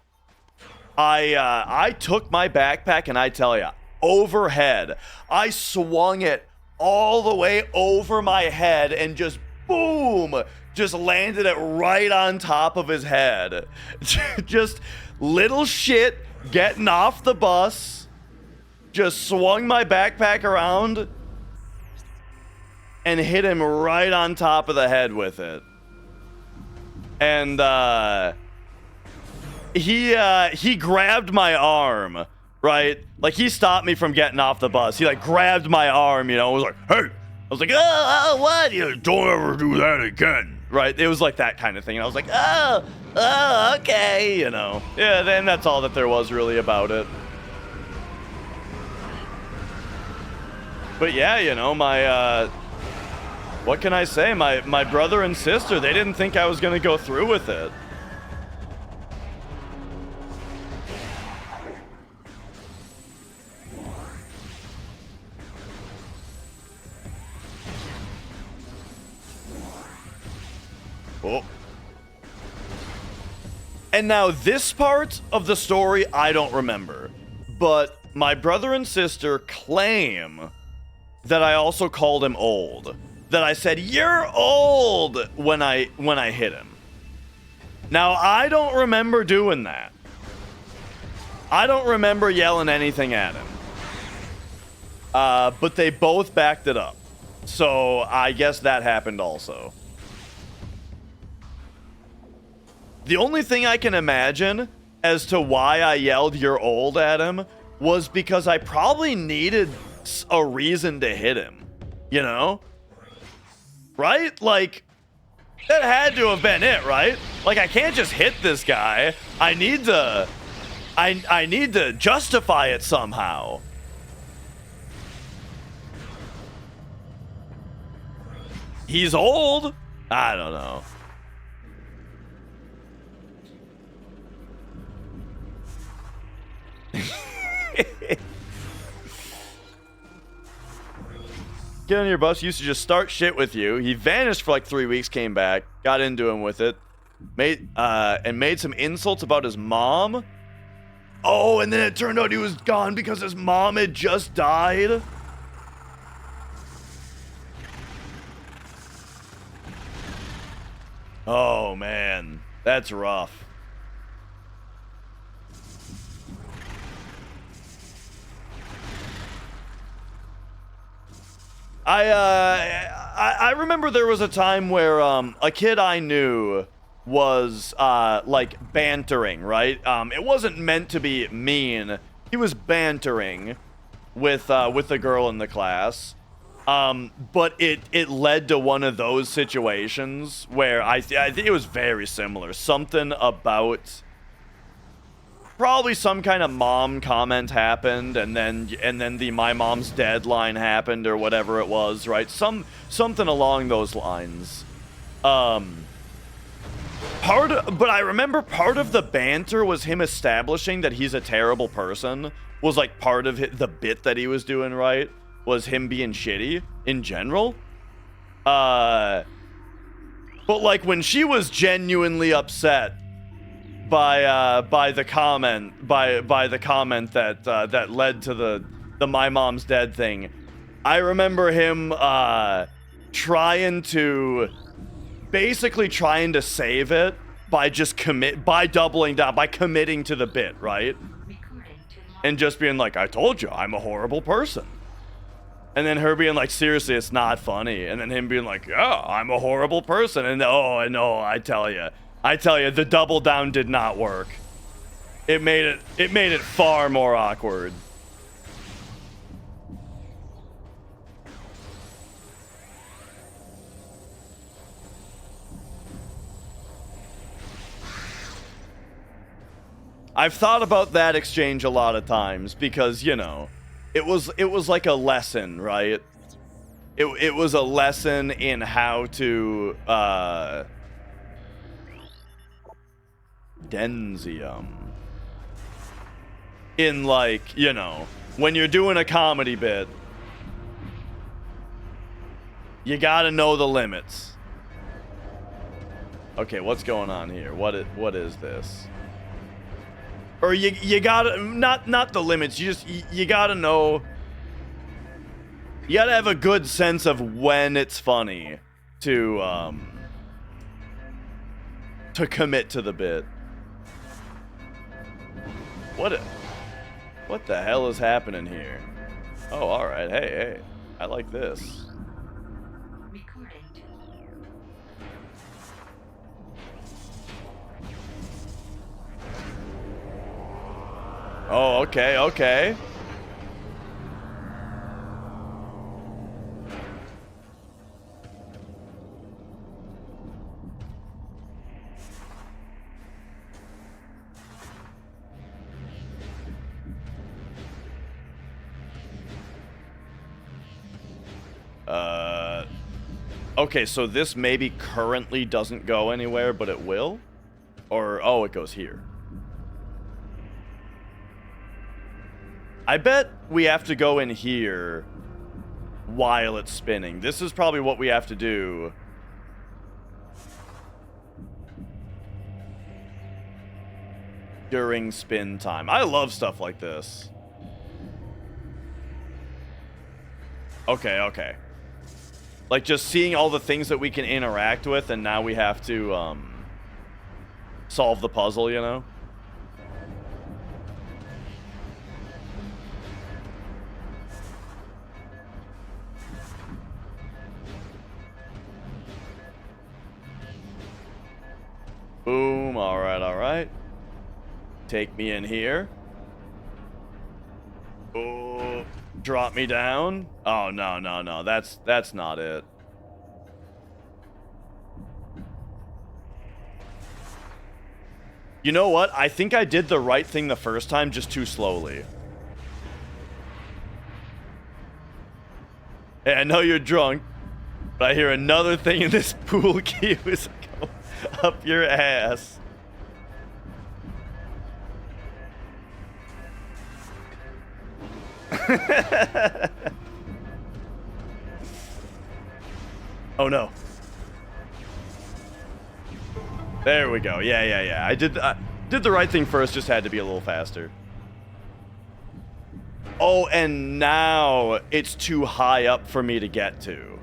took my backpack and I tell ya, overhead, I swung it all the way over my head and just boom, just landed it right on top of his head. Just little shit getting off the bus, just swung my backpack around and hit him right on top of the head with it. And he grabbed my arm, right? Like, he stopped me from getting off the bus. He like grabbed my arm, you know, was like, hey. I was like, oh, what? You don't ever do that again, right? It was like that kind of thing. And I was like, oh, okay, you know. Yeah, then that's all that there was really about it. But yeah, you know, my, what can I say? My brother and sister, they didn't think I was going to go through with it. Oh. And now this part of the story I don't remember, but my brother and sister claim that I also called him old. That I said, "You're old," when I hit him. Now I don't remember doing that. I don't remember yelling anything at him. But they both backed it up. So I guess that happened also. The only thing I can imagine as to why I yelled "you're old" at him was because I probably needed a reason to hit him, you know? Right? Like, that had to have been it, right? Like, I can't just hit this guy. I need to justify it somehow. He's old? I don't know. Get on your bus, used to just start shit with you. He vanished for like 3 weeks, came back, got into him with it. Made some insults about his mom. Oh, and then it turned out he was gone because his mom had just died. Oh man, that's rough. I remember there was a time where a kid I knew was like bantering, right? It wasn't meant to be mean. He was bantering with the girl in the class. But it led to one of those situations where I think it was very similar. Something about probably some kind of mom comment happened, and then the "my mom's dead" line happened, or whatever it was, right? Something along those lines. But I remember part of the banter was him establishing that he's a terrible person. Was like part of the bit that he was doing, right? Was him being shitty in general. But like when she was genuinely upset by the comment that led to the "my mom's dead" thing, I remember him trying to save it by just doubling down, by committing to the bit, right? And just being like, "I told you, I'm a horrible person." And then her being like, "Seriously, it's not funny." And then him being like, "Yeah, I'm a horrible person." And oh, no, I tell you, the double down did not work. It made it far more awkward. I've thought about that exchange a lot of times because, you know, it was like a lesson, right? It was a lesson in how to Denzium. In, like, you know, when you're doing a comedy bit, you gotta know the limits. Okay, what's going on here? What is this? Or you gotta not the limits. You gotta know. You gotta have a good sense of when it's funny to commit to the bit. What the hell is happening here? Oh, all right. Hey, I like this. Oh, okay. Okay, so this maybe currently doesn't go anywhere, but it will? Or, oh, it goes here. I bet we have to go in here while it's spinning. This is probably what we have to do. During spin time. I love stuff like this. Okay. Like, just seeing all the things that we can interact with, and now we have to, solve the puzzle, you know? Boom, alright. Take me in here. Oh, drop me down. Oh, no. That's not it. You know what? I think I did the right thing the first time, just too slowly. Hey, I know you're drunk, but I hear another thing in this pool cue is going up your ass. Oh no. There we go. Yeah. I did the right thing first, just had to be a little faster. Oh, and now it's too high up for me to get to.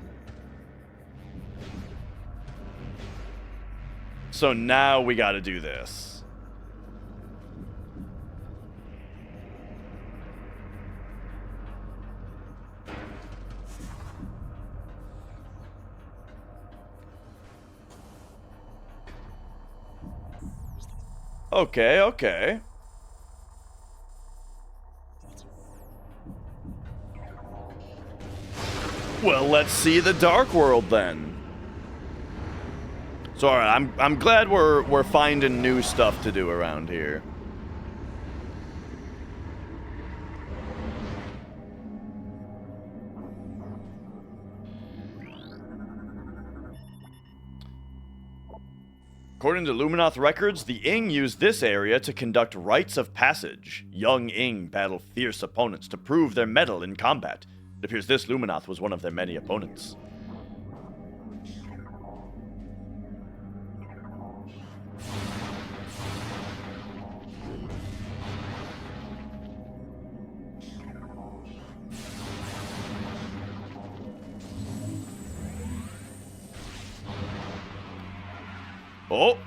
So now we got to do this. Okay. Well, let's see the Dark World then. So, all right, I'm glad we're finding new stuff to do around here. According to Luminoth records, the Ing used this area to conduct rites of passage. Young Ing battle fierce opponents to prove their mettle in combat. It appears this Luminoth was one of their many opponents. Oh!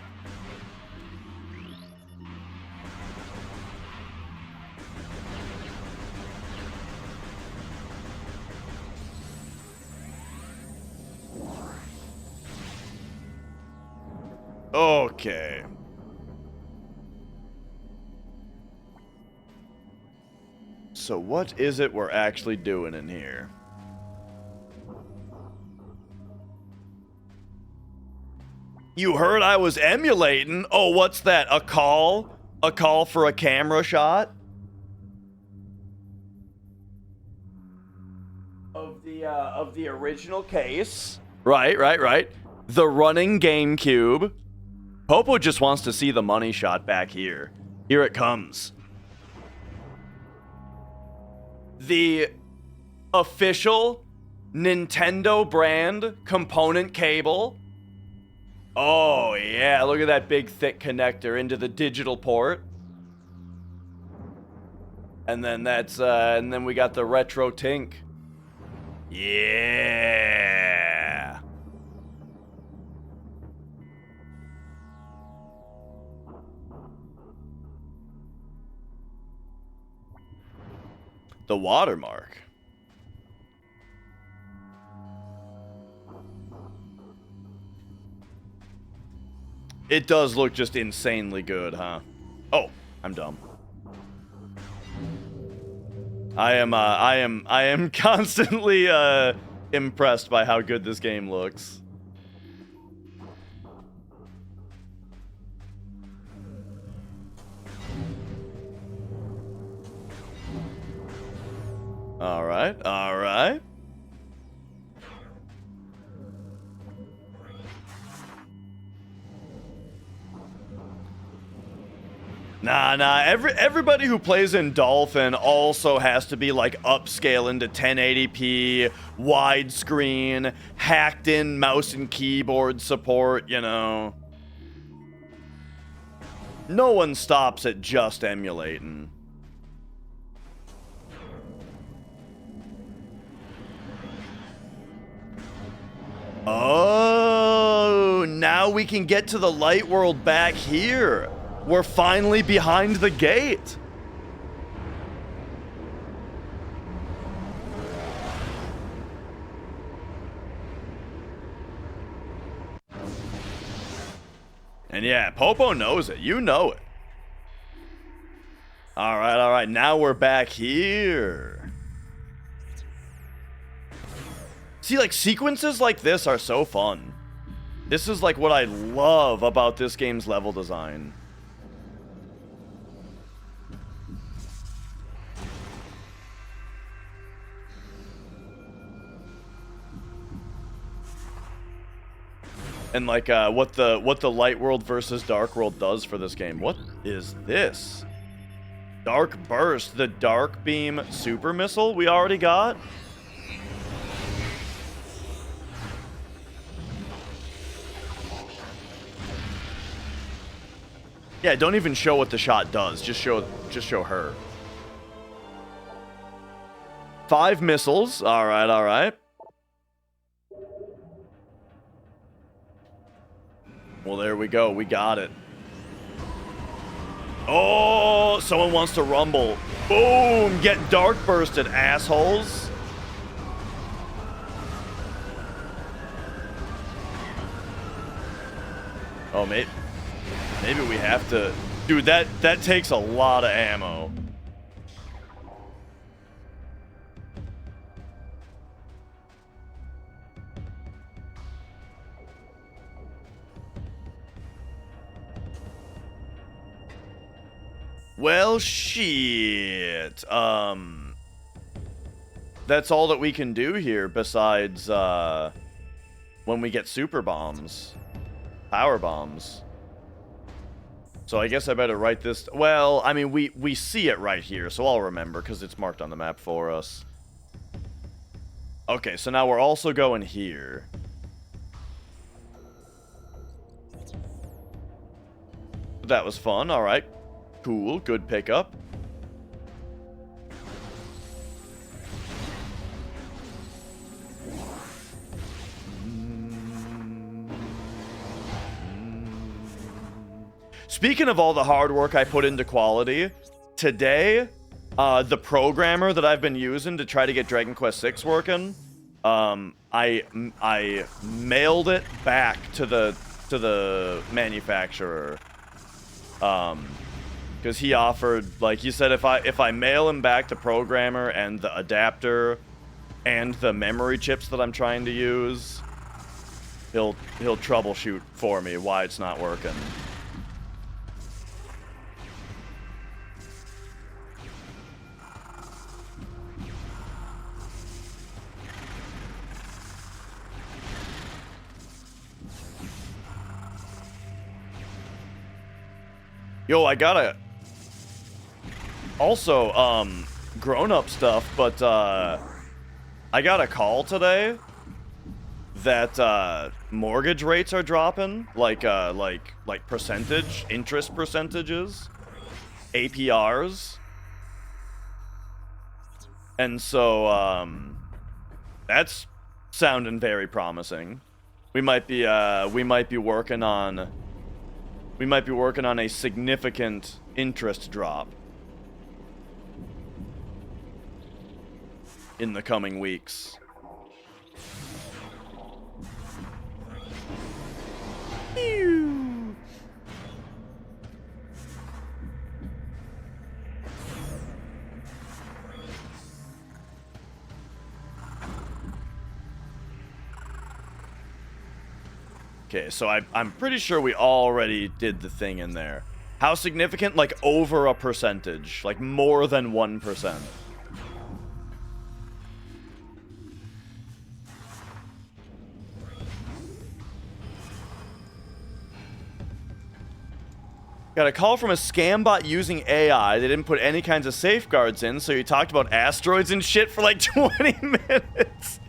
Okay. So what is it we're actually doing in here? You heard I was emulating? Oh, what's that? A call? a call for a camera shot of the original case. Right. The running GameCube. Popo just wants to see the money shot back here. Here it comes. The official Nintendo brand component cable. Oh yeah, look at that big thick connector into the digital port. And then and then we got the retro tink. Yeah. The watermark. It does look just insanely good, huh? Oh, I'm dumb. I am constantly impressed by how good this game looks. All right. Nah. Everybody who plays in Dolphin also has to be like upscaling to 1080p, widescreen, hacked in mouse and keyboard support, you know. No one stops at just emulating. Oh, now we can get to the light world back here. We're finally behind the gate. And yeah, Popo knows it. You know it. All right. Now we're back here. See, like, sequences like this are so fun. This is, like, what I love about this game's level design. And, like, what the light world versus dark world does for this game. What is this? Dark Burst, the Dark Beam super missile we already got? Yeah, don't even show what the shot does. Just show her. 5 missiles. All right. Well, there we go. We got it. Oh, someone wants to rumble. Boom! Get dark bursted, assholes. Oh, mate. Maybe we have to... Dude, that takes a lot of ammo. Well, shit. That's all that we can do here besides, when we get super bombs. Power bombs. So I guess I better write this... Well, I mean, we see it right here, so I'll remember, because it's marked on the map for us. Okay, so now we're also going here. That was fun, alright. Cool, good pickup. Speaking of all the hard work I put into quality, today, the programmer that I've been using to try to get Dragon Quest VI working, I mailed it back to the manufacturer, because he offered, like, he said, if I mail him back the programmer and the adapter and the memory chips that I'm trying to use, he'll troubleshoot for me why it's not working. Yo, I gotta... Also, grown-up stuff, but, I got a call today that, mortgage rates are dropping. Like interest percentages. APRs. And so, that's sounding very promising. We might be working on a significant interest drop in the coming weeks. Okay, so I'm pretty sure we already did the thing in there. How significant? Like over a percentage. Like more than 1%. Got a call from a scam bot using AI. They didn't put any kinds of safeguards in, so he talked about asteroids and shit for like 20 minutes.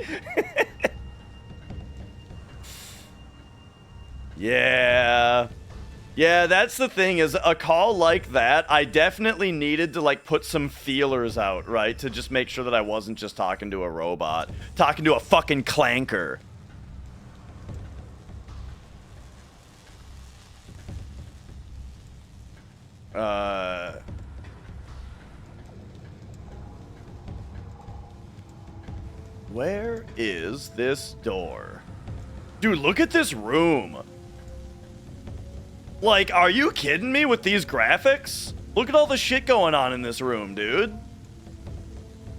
Yeah. Yeah, that's the thing, is a call like that, I definitely needed to, like, put some feelers out, right? To just make sure that I wasn't just talking to a robot. Talking to a fucking clanker. Where is this door? Dude, look at this room. Like, are you kidding me with these graphics? Look at all the shit going on in this room, dude.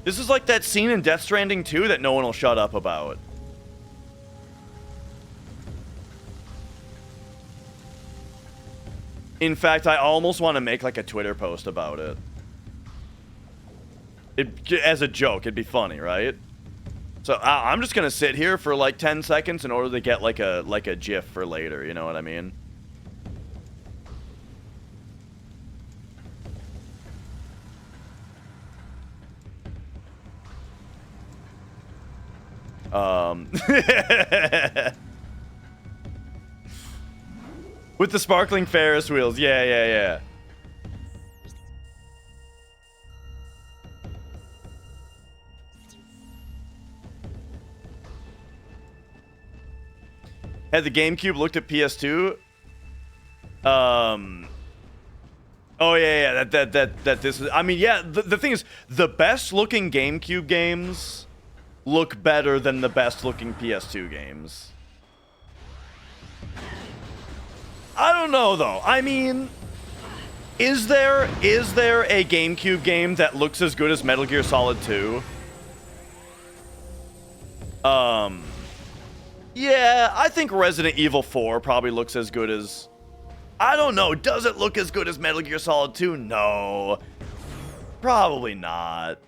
This is like that scene in Death Stranding 2 that no one will shut up about. In fact, I almost want to make like a Twitter post about it. As a joke, it'd be funny, right? So I'm just gonna sit here for like 10 seconds in order to get like a GIF for later. You know what I mean? With the sparkling Ferris wheels, yeah. Had the GameCube looked at PS2? Oh yeah, that this is. I mean, yeah. The thing is, the best looking GameCube games look better than the best looking PS2 games. I don't know though. I mean, is there a GameCube game that looks as good as Metal Gear Solid 2? Yeah, I think Resident Evil 4 probably looks as good as... I don't know, does it look as good as Metal Gear Solid 2? No. Probably not.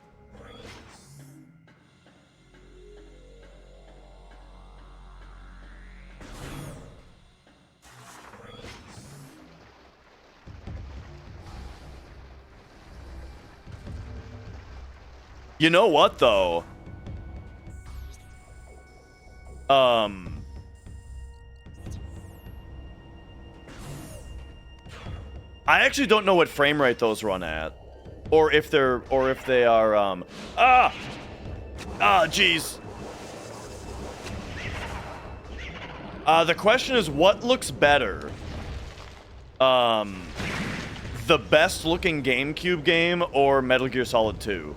You know what, though? I actually don't know what frame rate those run at, or if they are jeez. The question is, what looks better? The best looking GameCube game or Metal Gear Solid 2?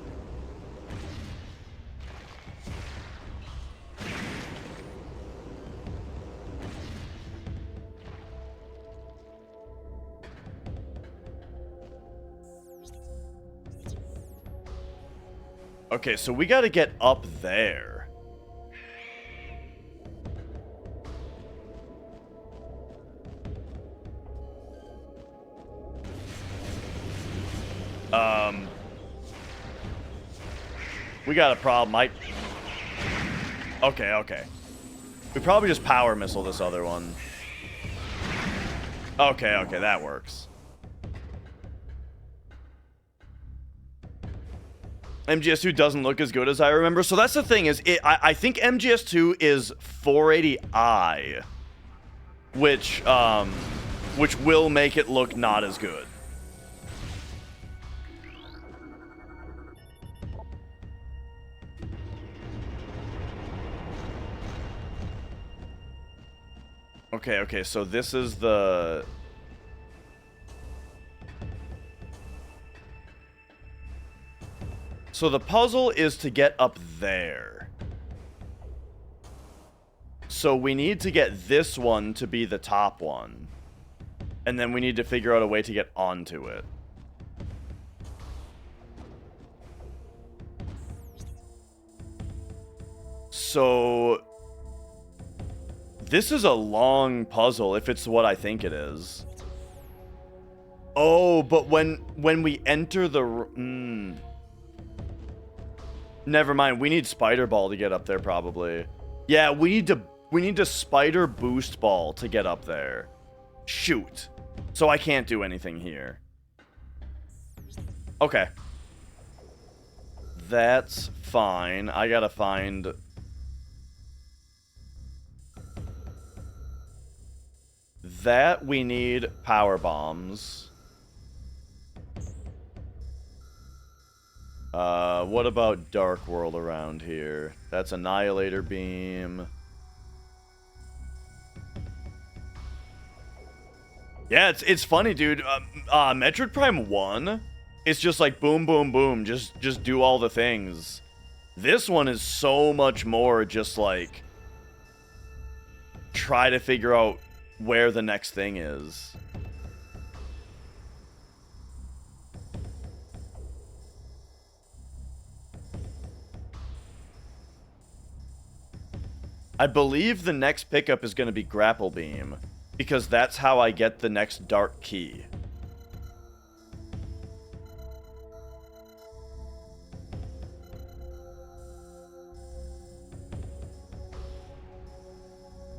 Okay, so we gotta get up there. We got a problem. Okay. We probably just power missile this other one. Okay, that works. MGS2 doesn't look as good as I remember. So that's the thing is, I think MGS2 is 480i, which will make it look not as good. Okay, so this is the... So the puzzle is to get up there. So we need to get this one to be the top one. And then we need to figure out a way to get onto it. So... This is a long puzzle, if it's what I think it is. Oh, but when we enter the... Never mind, we need Spider Ball to get up there, probably. Yeah, we need to Spider Boost Ball to get up there. Shoot. So I can't do anything here. Okay. That's fine. I gotta find... That we need power bombs. What about Dark World around here? That's Annihilator Beam. Yeah, it's funny, dude. Metroid Prime 1, it's just like boom, boom, boom. Just do all the things. This one is so much more just like try to figure out where the next thing is. I believe the next pickup is going to be Grapple Beam, because that's how I get the next Dark Key.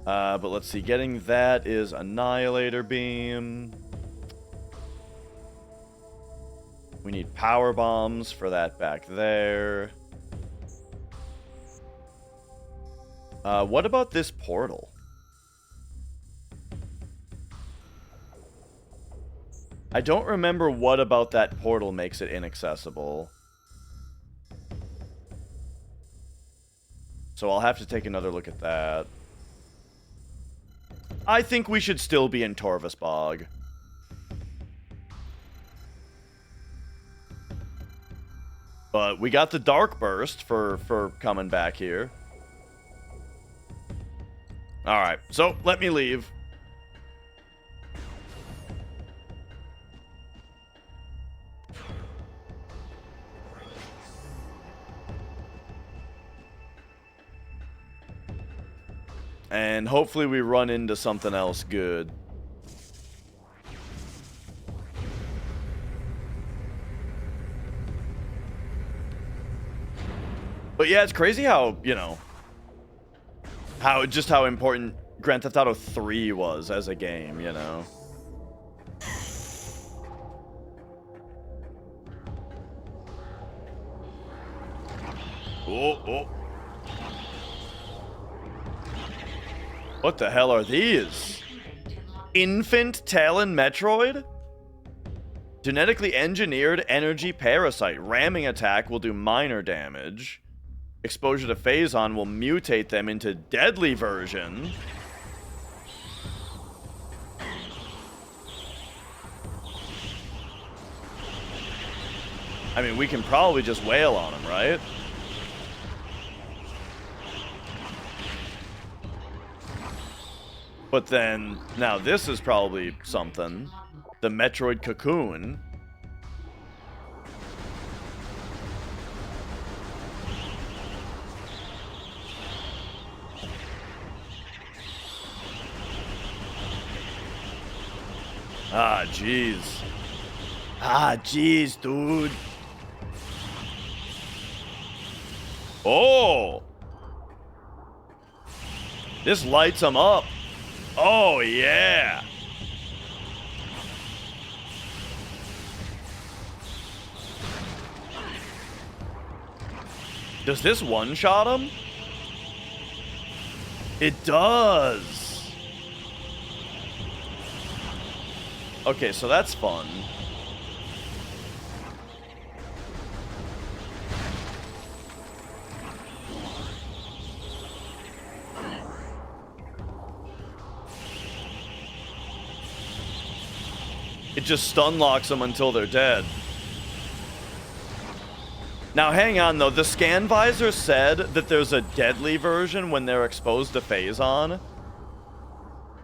But let's see, getting that is Annihilator Beam. We need power bombs for that back there. What about this portal? I don't remember what about that portal makes it inaccessible. So I'll have to take another look at that. I think we should still be in Torvus Bog. But we got the Dark Burst for coming back here. Alright, so let me leave. And hopefully we run into something else good. But yeah, it's crazy how, you know, how important Grand Theft Auto 3 was as a game, you know. Oh. What the hell are these? Infant Talon Metroid? Genetically engineered energy parasite. Ramming attack will do minor damage. Exposure to Phazon will mutate them into deadly version. I mean, we can probably just wail on him, right? But then, now this is probably something. The Metroid Cocoon. Ah, jeez. Ah, jeez, dude. Oh! This lights him up. Oh, yeah. Does this one-shot him? It does. Okay, so that's fun. It just stun locks them until they're dead. Now, hang on, though. The scan visor said that there's a deadly version when they're exposed to Phazon.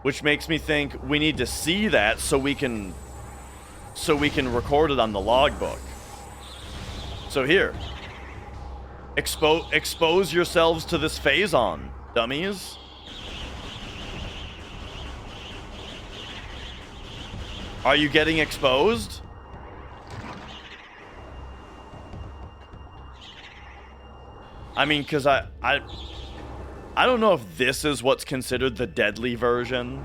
Which makes me think we need to see that so we can record it on the logbook. So here. Expose yourselves to this Phazon, dummies. Are you getting exposed? I mean, because I don't know if this is what's considered the deadly version.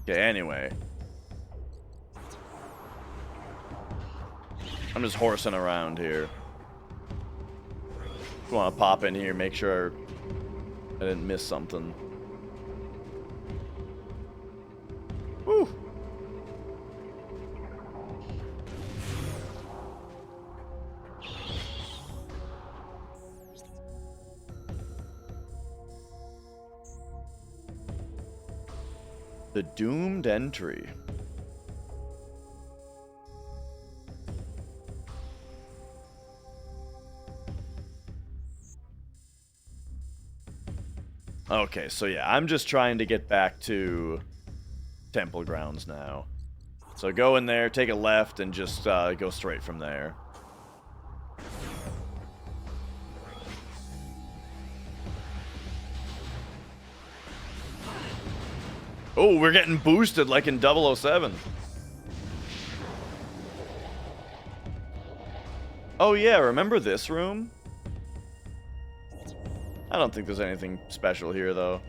Okay, anyway. I'm just horsing around here. Just want to pop in here, make sure I didn't miss something. Woo. The doomed entry. Okay, so yeah, I'm just trying to get back to Temple Grounds now. So go in there, take a left, and just go straight from there. Oh, we're getting boosted like in 007. Oh yeah, remember this room? I don't think there's anything special here, though.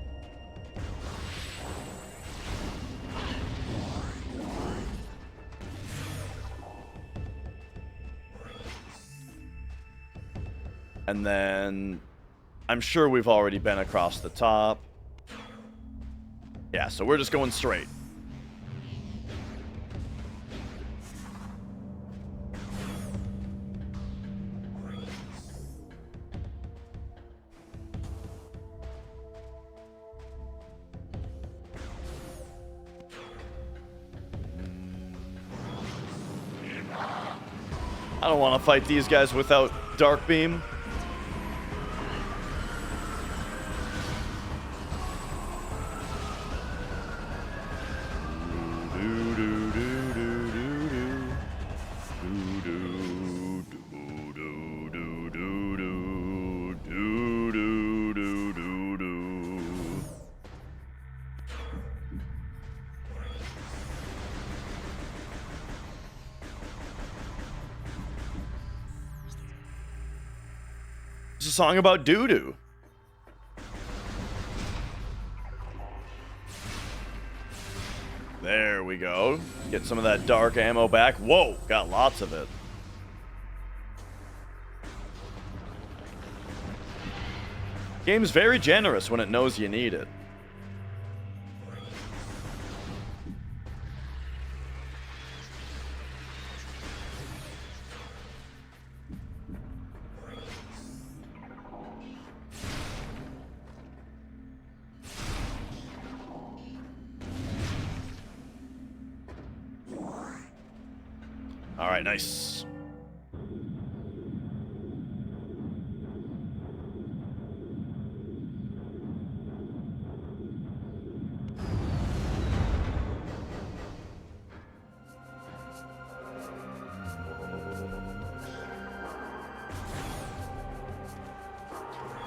And then I'm sure we've already been across the top. Yeah, so we're just going straight. I don't want to fight these guys without Dark Beam. It's a song about doo-doo. There we go. Get some of that dark ammo back. Whoa, got lots of it. Game's very generous when it knows you need it. All right, nice.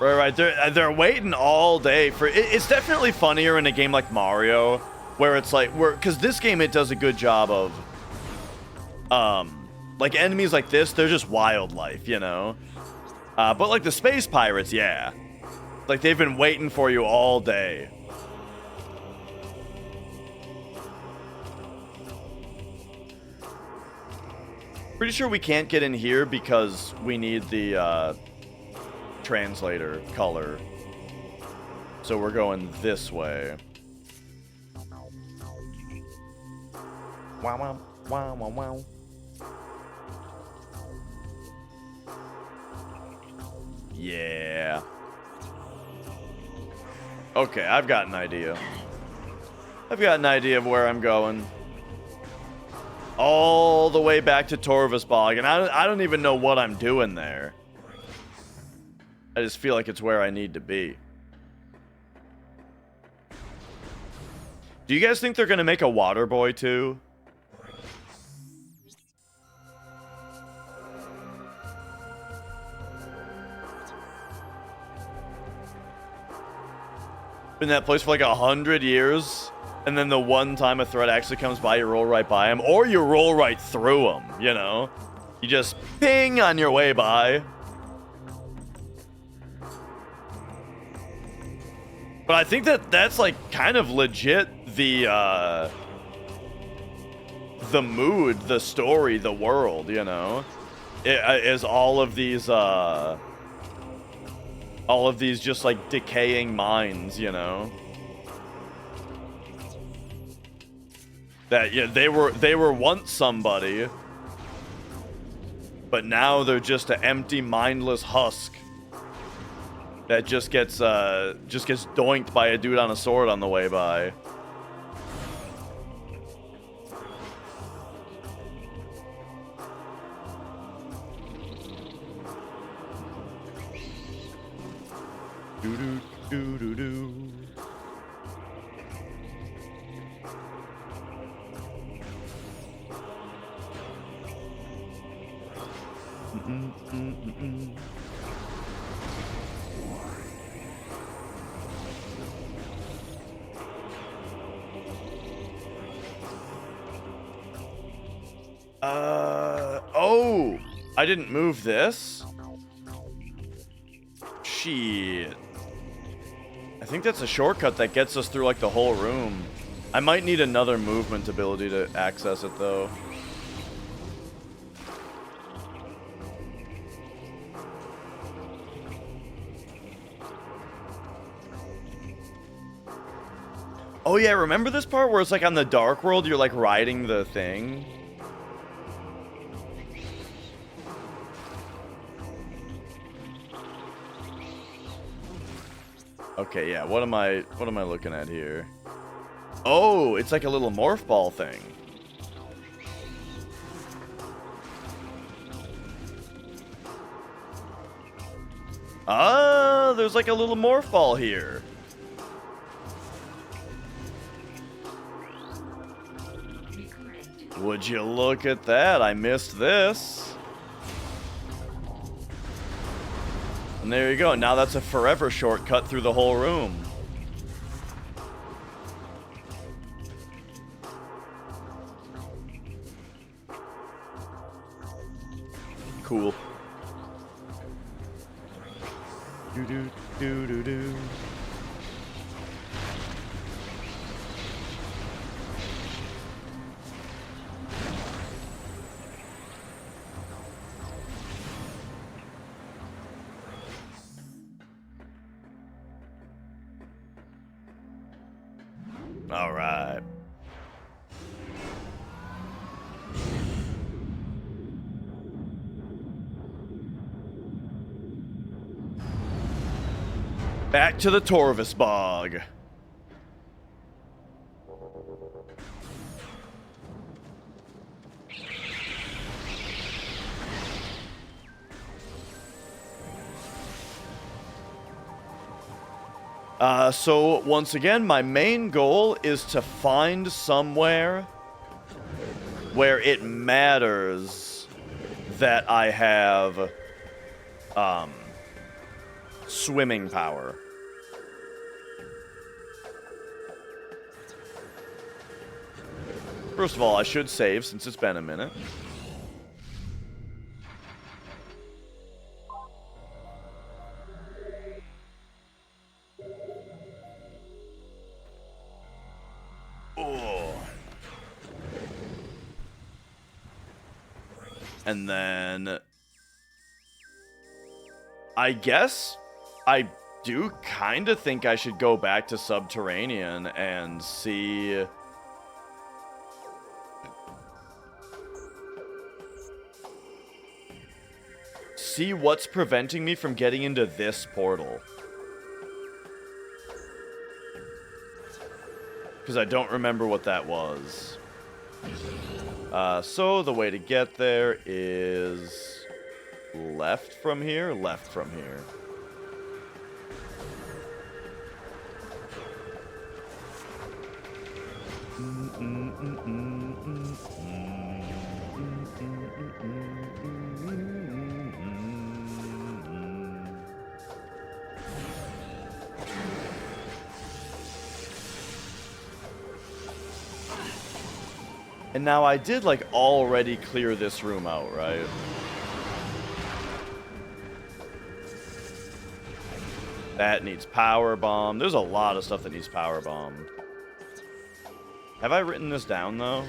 Right. They're waiting all day for it. It's definitely funnier in a game like Mario, where it's like because this game it does a good job of like enemies like this, they're just wildlife, you know. But like the space pirates, yeah, like they've been waiting for you all day. Pretty sure we can't get in here because we need the translator color. So we're going this way. Wow, wow, wow, wow, wow. Yeah. Okay, I've got an idea. I've got an idea of where I'm going. All the way back to Torvus Bog, and I don't even know what I'm doing there. I just feel like it's where I need to be. Do you guys think they're gonna make a water boy too? Been in that place for like 100 years, and then the one time a threat actually comes by, you roll right by him, or you roll right through him, you know? You just ping on your way by. But I think that's like kind of legit the mood, the story, the world, you know? It is all of these just like decaying minds, you know? That yeah, they were once somebody, but now they're just an empty, mindless husk that just gets doinked by a dude on a sword on the way by. Do do do do do. Oh, I didn't move this. Shit. I think that's a shortcut that gets us through like the whole room. I might need another movement ability to access it though. Oh yeah, remember this part where it's like on the Dark World, you're like riding the thing? Okay, yeah, what am I looking at here? Oh, it's like a little morph ball thing. Ah, there's like a little morph ball here. Would you look at that? I missed this. And there you go. Now that's a forever shortcut through the whole room. Cool. Do do do do do. All right. Back to the Torvus Bog. So once again, my main goal is to find somewhere where it matters that I have swimming power. First of all, I should save since it's been a minute. Oh. And then I guess I do kind of think I should go back to Subterranean and see what's preventing me from getting into this portal. Because I don't remember what that was. So the way to get there is left from here, left from here. And now I did, like, already clear this room out, right? That needs power bomb. There's a lot of stuff that needs power bomb. Have I written this down, though?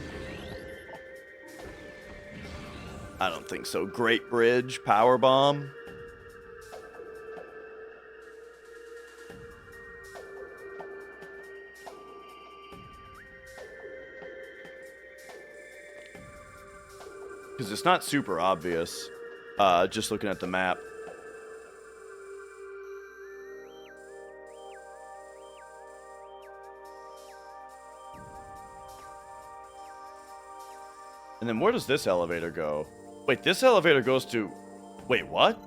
I don't think so. Great Bridge, power bomb. Because it's not super obvious, just looking at the map. And then where does this elevator go? Wait, this elevator goes to... Wait, what?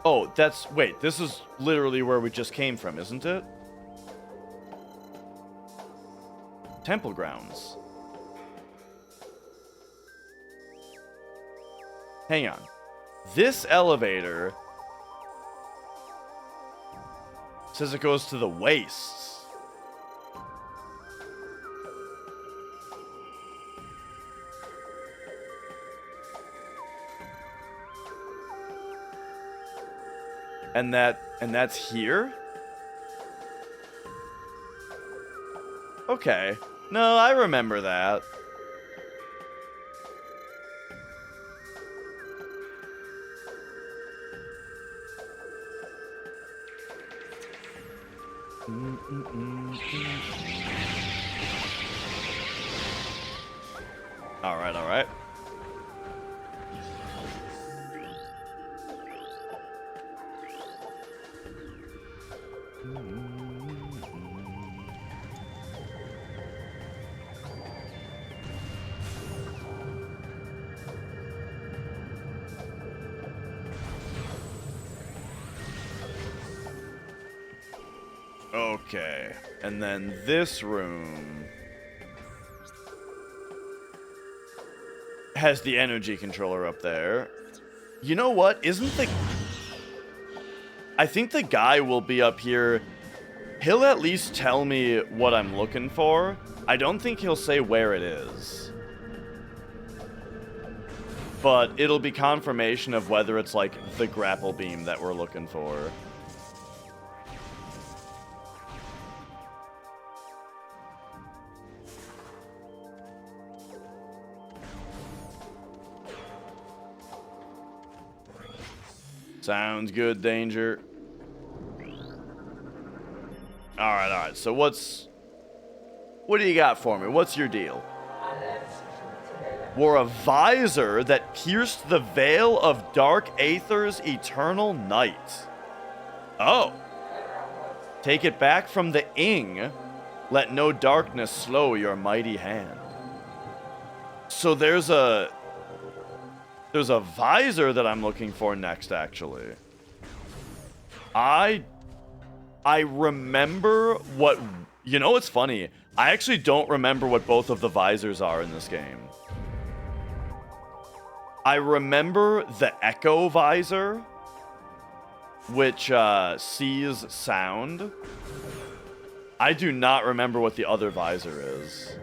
Oh, that's... Wait, this is literally where we just came from, isn't it? Temple grounds. Hang on. This elevator says it goes to the wastes. And that's here? Okay. No, I remember that. Alright, alright. Okay, and then this room has the energy controller up there. You know what? I think the guy will be up here. He'll at least tell me what I'm looking for. I don't think he'll say where it is. But it'll be confirmation of whether it's like the grapple beam that we're looking for. Sounds good, Danger. Alright. So what do you got for me? What's your deal? Wore a visor that pierced the veil of Dark Aether's eternal night. Oh. Take it back from the Ing. Let no darkness slow your mighty hand. So there's a visor that I'm looking for next, actually. I remember what... You know what's funny? I actually don't remember what both of the visors are in this game. I remember the Echo visor, which sees sound. I do not remember what the other visor is.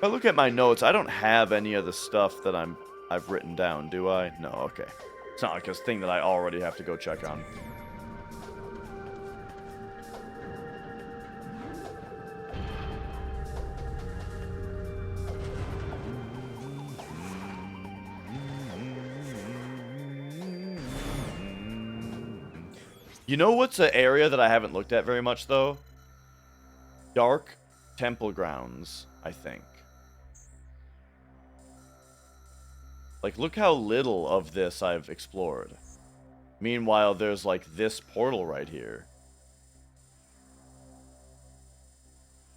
I look at my notes, I don't have any of the stuff that I've written down, do I? No, okay. It's not like a thing that I already have to go check on. You know what's an area that I haven't looked at very much, though? Dark Temple Grounds, I think. Like, look how little of this I've explored. Meanwhile, there's, like, this portal right here.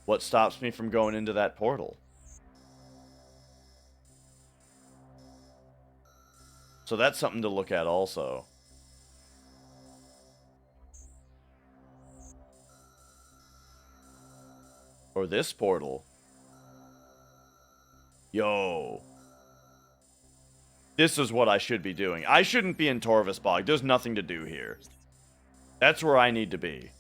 What stops me from going into that portal? So that's something to look at also. Or this portal. Yo. This is what I should be doing. I shouldn't be in Torvus Bog. There's nothing to do here. That's where I need to be.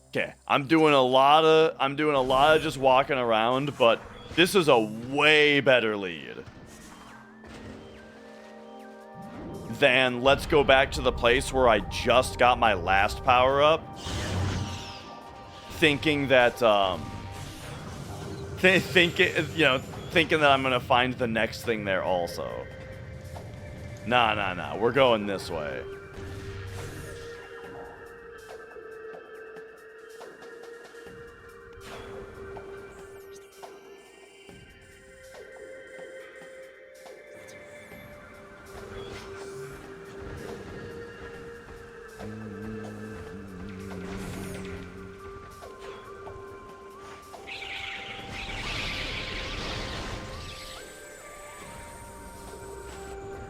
Okay, I'm doing a lot of just walking around, but this is a way better lead than let's go back to the place where I just got my last power up, thinking that thinking that I'm gonna find the next thing there also. Nah. We're going this way.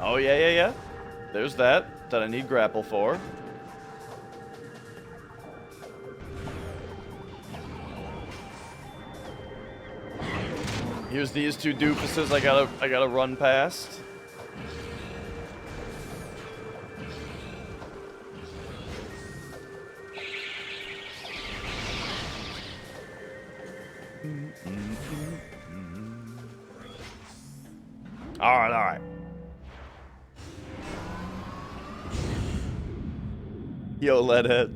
Oh, yeah. There's that I need grapple for. Here's these two doofuses I gotta run past. Alright. Yo, Leadhead.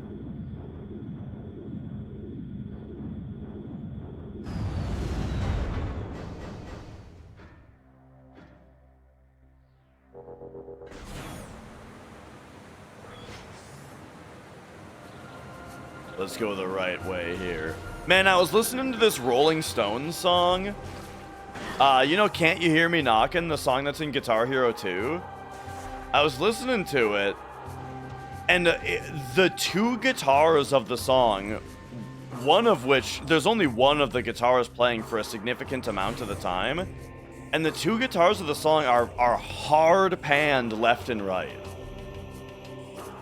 Let's go the right way here. Man, I was listening to this Rolling Stones song. You know, Can't You Hear Me Knockin', the song that's in Guitar Hero 2? I was listening to it, and the two guitars of the song, one of which, there's only one of the guitars playing for a significant amount of the time, and the two guitars of the song are hard panned left and right.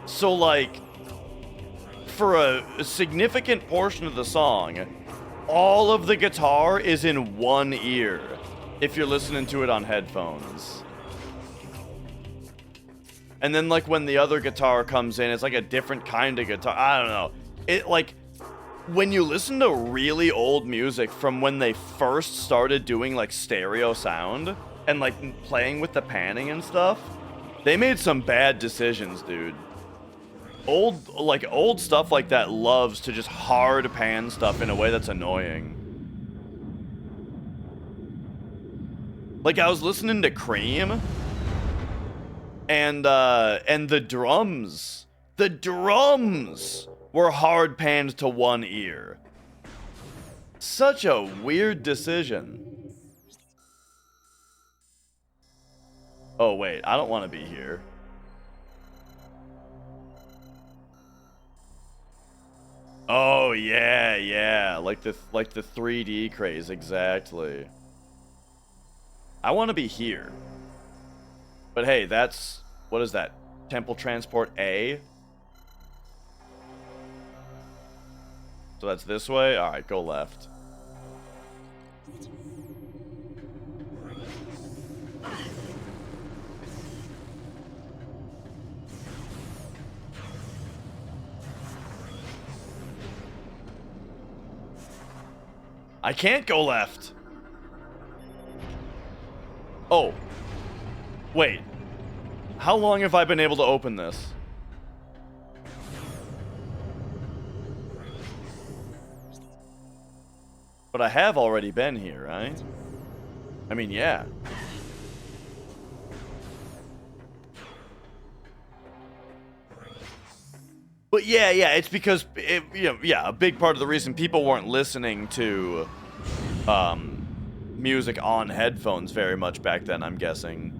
So, like, for a significant portion of the song, all of the guitar is in one ear if you're listening to it on headphones. And then, like, when the other guitar comes in, it's like a different kind of guitar. I don't know. It, like, when you listen to really old music from when they first started doing, like, stereo sound and, like, playing with the panning and stuff, they made some bad decisions, dude. Old stuff like that loves to just hard pan stuff in a way that's annoying. Like, I was listening to Cream, and the drums were hard panned to one ear. Such a weird decision. Oh wait, I don't want to be here. Oh yeah, like the 3D craze, exactly. I want to be here. But hey, what is that? Temple Transport A? So that's this way? Alright, go left. I can't go left. Oh. Wait. How long have I been able to open this? But I have already been here, right? I mean, yeah. But yeah, it's because, a big part of the reason people weren't listening to music on headphones very much back then, I'm guessing.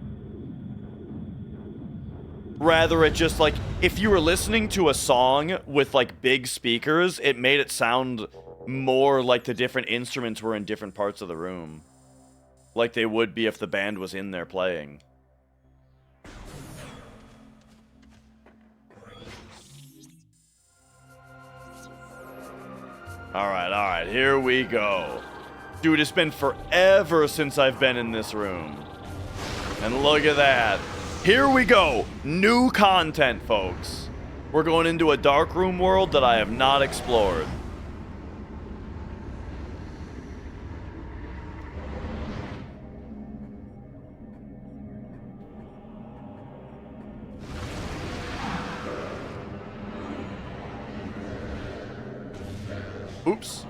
Rather, it just, like, if you were listening to a song with, like, big speakers, it made it sound more like the different instruments were in different parts of the room. Like they would be if the band was in there playing. Alright, here we go. Dude, it's been forever since I've been in this room. And look at that. Here we go. New content, folks. We're going into a dark room world that I have not explored. Oops.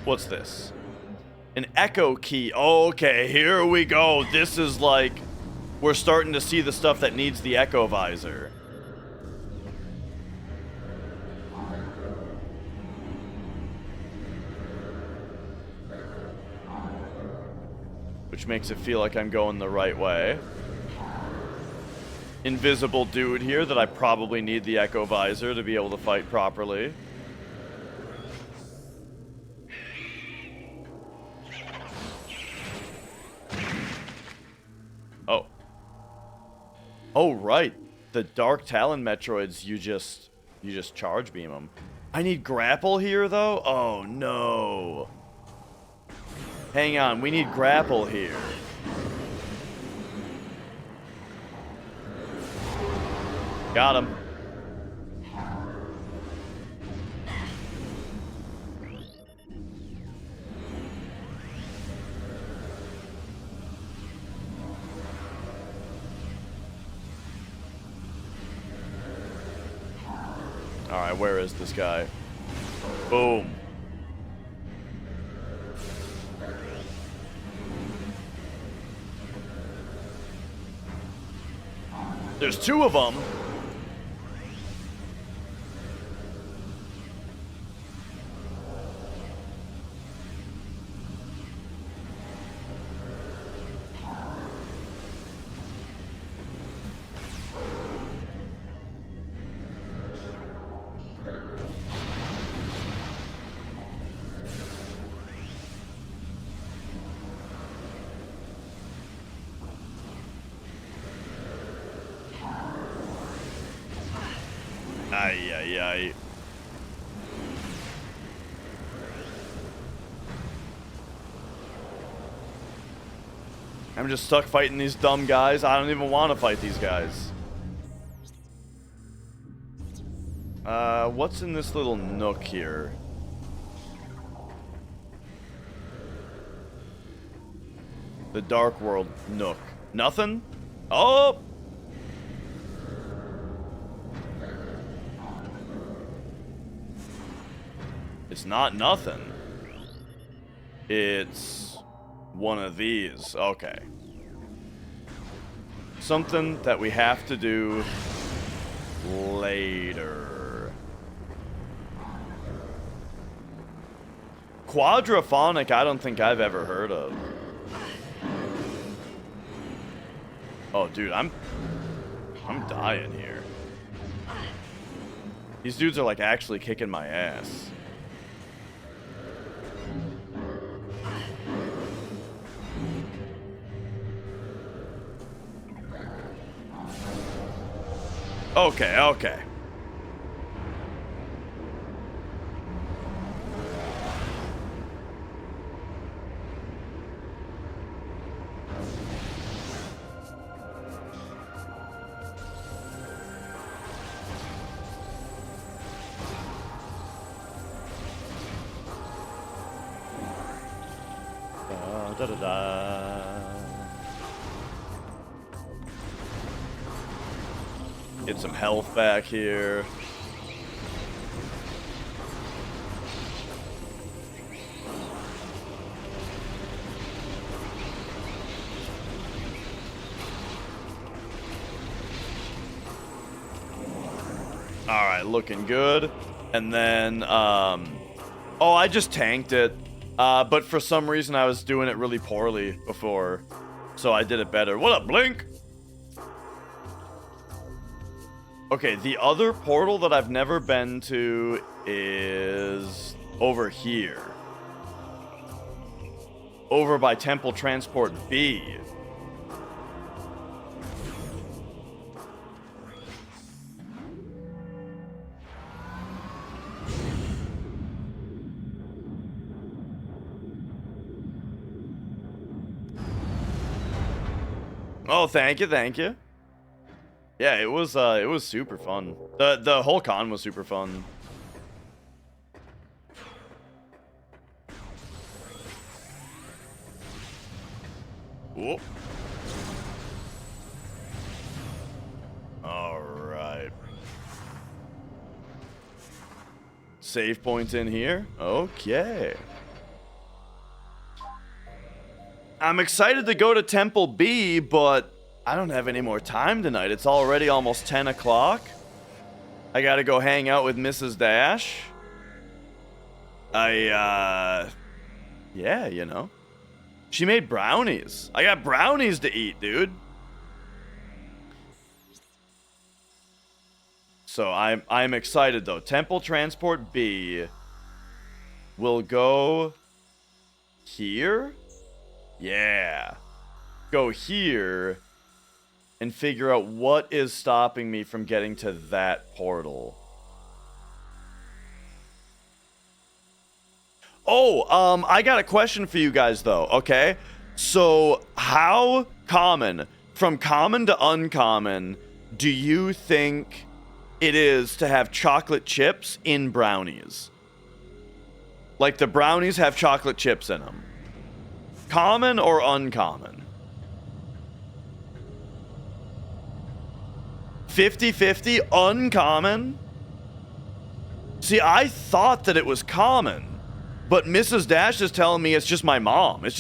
What's this? An echo key. Okay, here we go. This is like... We're starting to see the stuff that needs the echo visor. Which makes it feel like I'm going the right way. Invisible dude here that I probably need the echo visor to be able to fight properly. Oh. Oh, right. The Dark Talon Metroids, you just charge beam them. I need grapple here, though? Oh, no. Hang on, we need grapple here. Got him. Alright, where is this guy? Boom. There's two of them. Ay. I'm just stuck fighting these dumb guys. I don't even want to fight these guys. What's in this little nook here? The Dark World nook. Nothing? Oh! It's not nothing. It's one of these. Okay. Something that we have to do later. Quadraphonic, I don't think I've ever heard of. Oh, dude, I'm dying here. These dudes are like actually kicking my ass. Okay. Da, da, da. Get some health back here. Alright, looking good. And then, oh, I just tanked it. But for some reason I was doing it really poorly before. So I did it better. What up, Blink? Okay, the other portal that I've never been to is over here. Over by Temple Transport B. Oh, thank you, thank you. Yeah, it was super fun. The whole con was super fun. Whoop. All right. Save points in here. Okay. I'm excited to go to Temple B, but I don't have any more time tonight. It's already almost 10 o'clock. I gotta go hang out with Mrs. Dash. Yeah, you know. She made brownies. I got brownies to eat, dude. So I'm excited, though. Temple Transport B will go here. Yeah. Go here and figure out what is stopping me from getting to that portal. Oh, I got a question for you guys, though, okay? So, how common, from common to uncommon, do you think it is to have chocolate chips in brownies? Like, the brownies have chocolate chips in them. Common or uncommon? 50-50? Uncommon? See, I thought that it was common. But Mrs. Dash is telling me it's just my mom. It's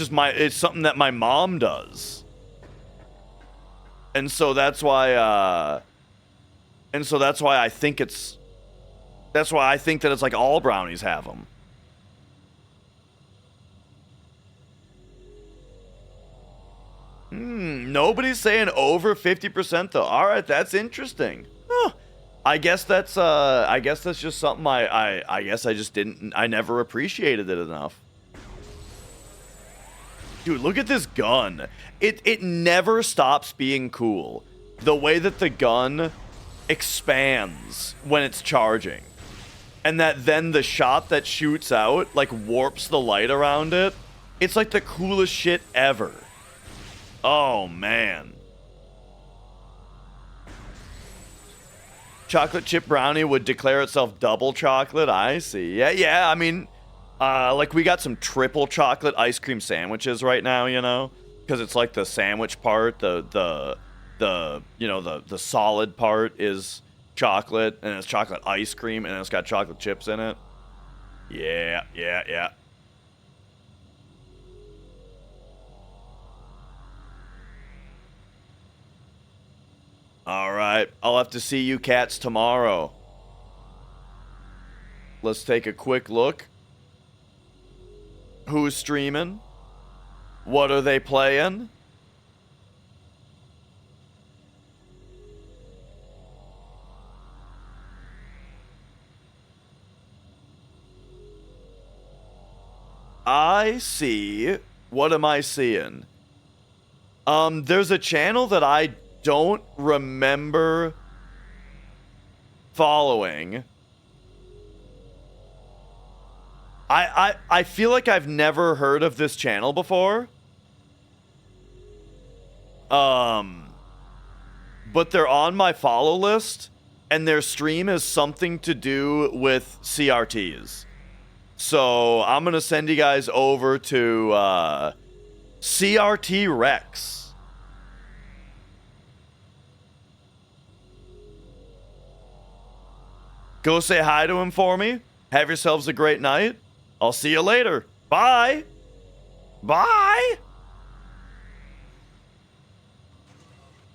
something that my mom does. And so that's why, I think that it's like all brownies have them. Nobody's saying over 50% though. All right, that's interesting. Huh. I guess that's just something I guess I never appreciated it enough. Dude, look at this gun. It never stops being cool. The way that the gun expands when it's charging. And that then the shot that shoots out like warps the light around it. It's like the coolest shit ever. Oh man. Chocolate chip brownie would declare itself double chocolate. I see. Yeah. I mean, like we got some triple chocolate ice cream sandwiches right now, you know, because it's like the sandwich part, the solid part is chocolate, and it's chocolate ice cream, and it's got chocolate chips in it. Yeah. All right, I'll have to see you cats tomorrow. Let's take a quick look. Who's streaming? What are they playing? I see. What am I seeing? There's a channel that I don't remember following. I feel like I've never heard of this channel before. But they're on my follow list, and their stream is something to do with CRTs. So I'm gonna send you guys over to CRT Rex. Go say hi to him for me. Have yourselves a great night. I'll see you later. Bye. Bye.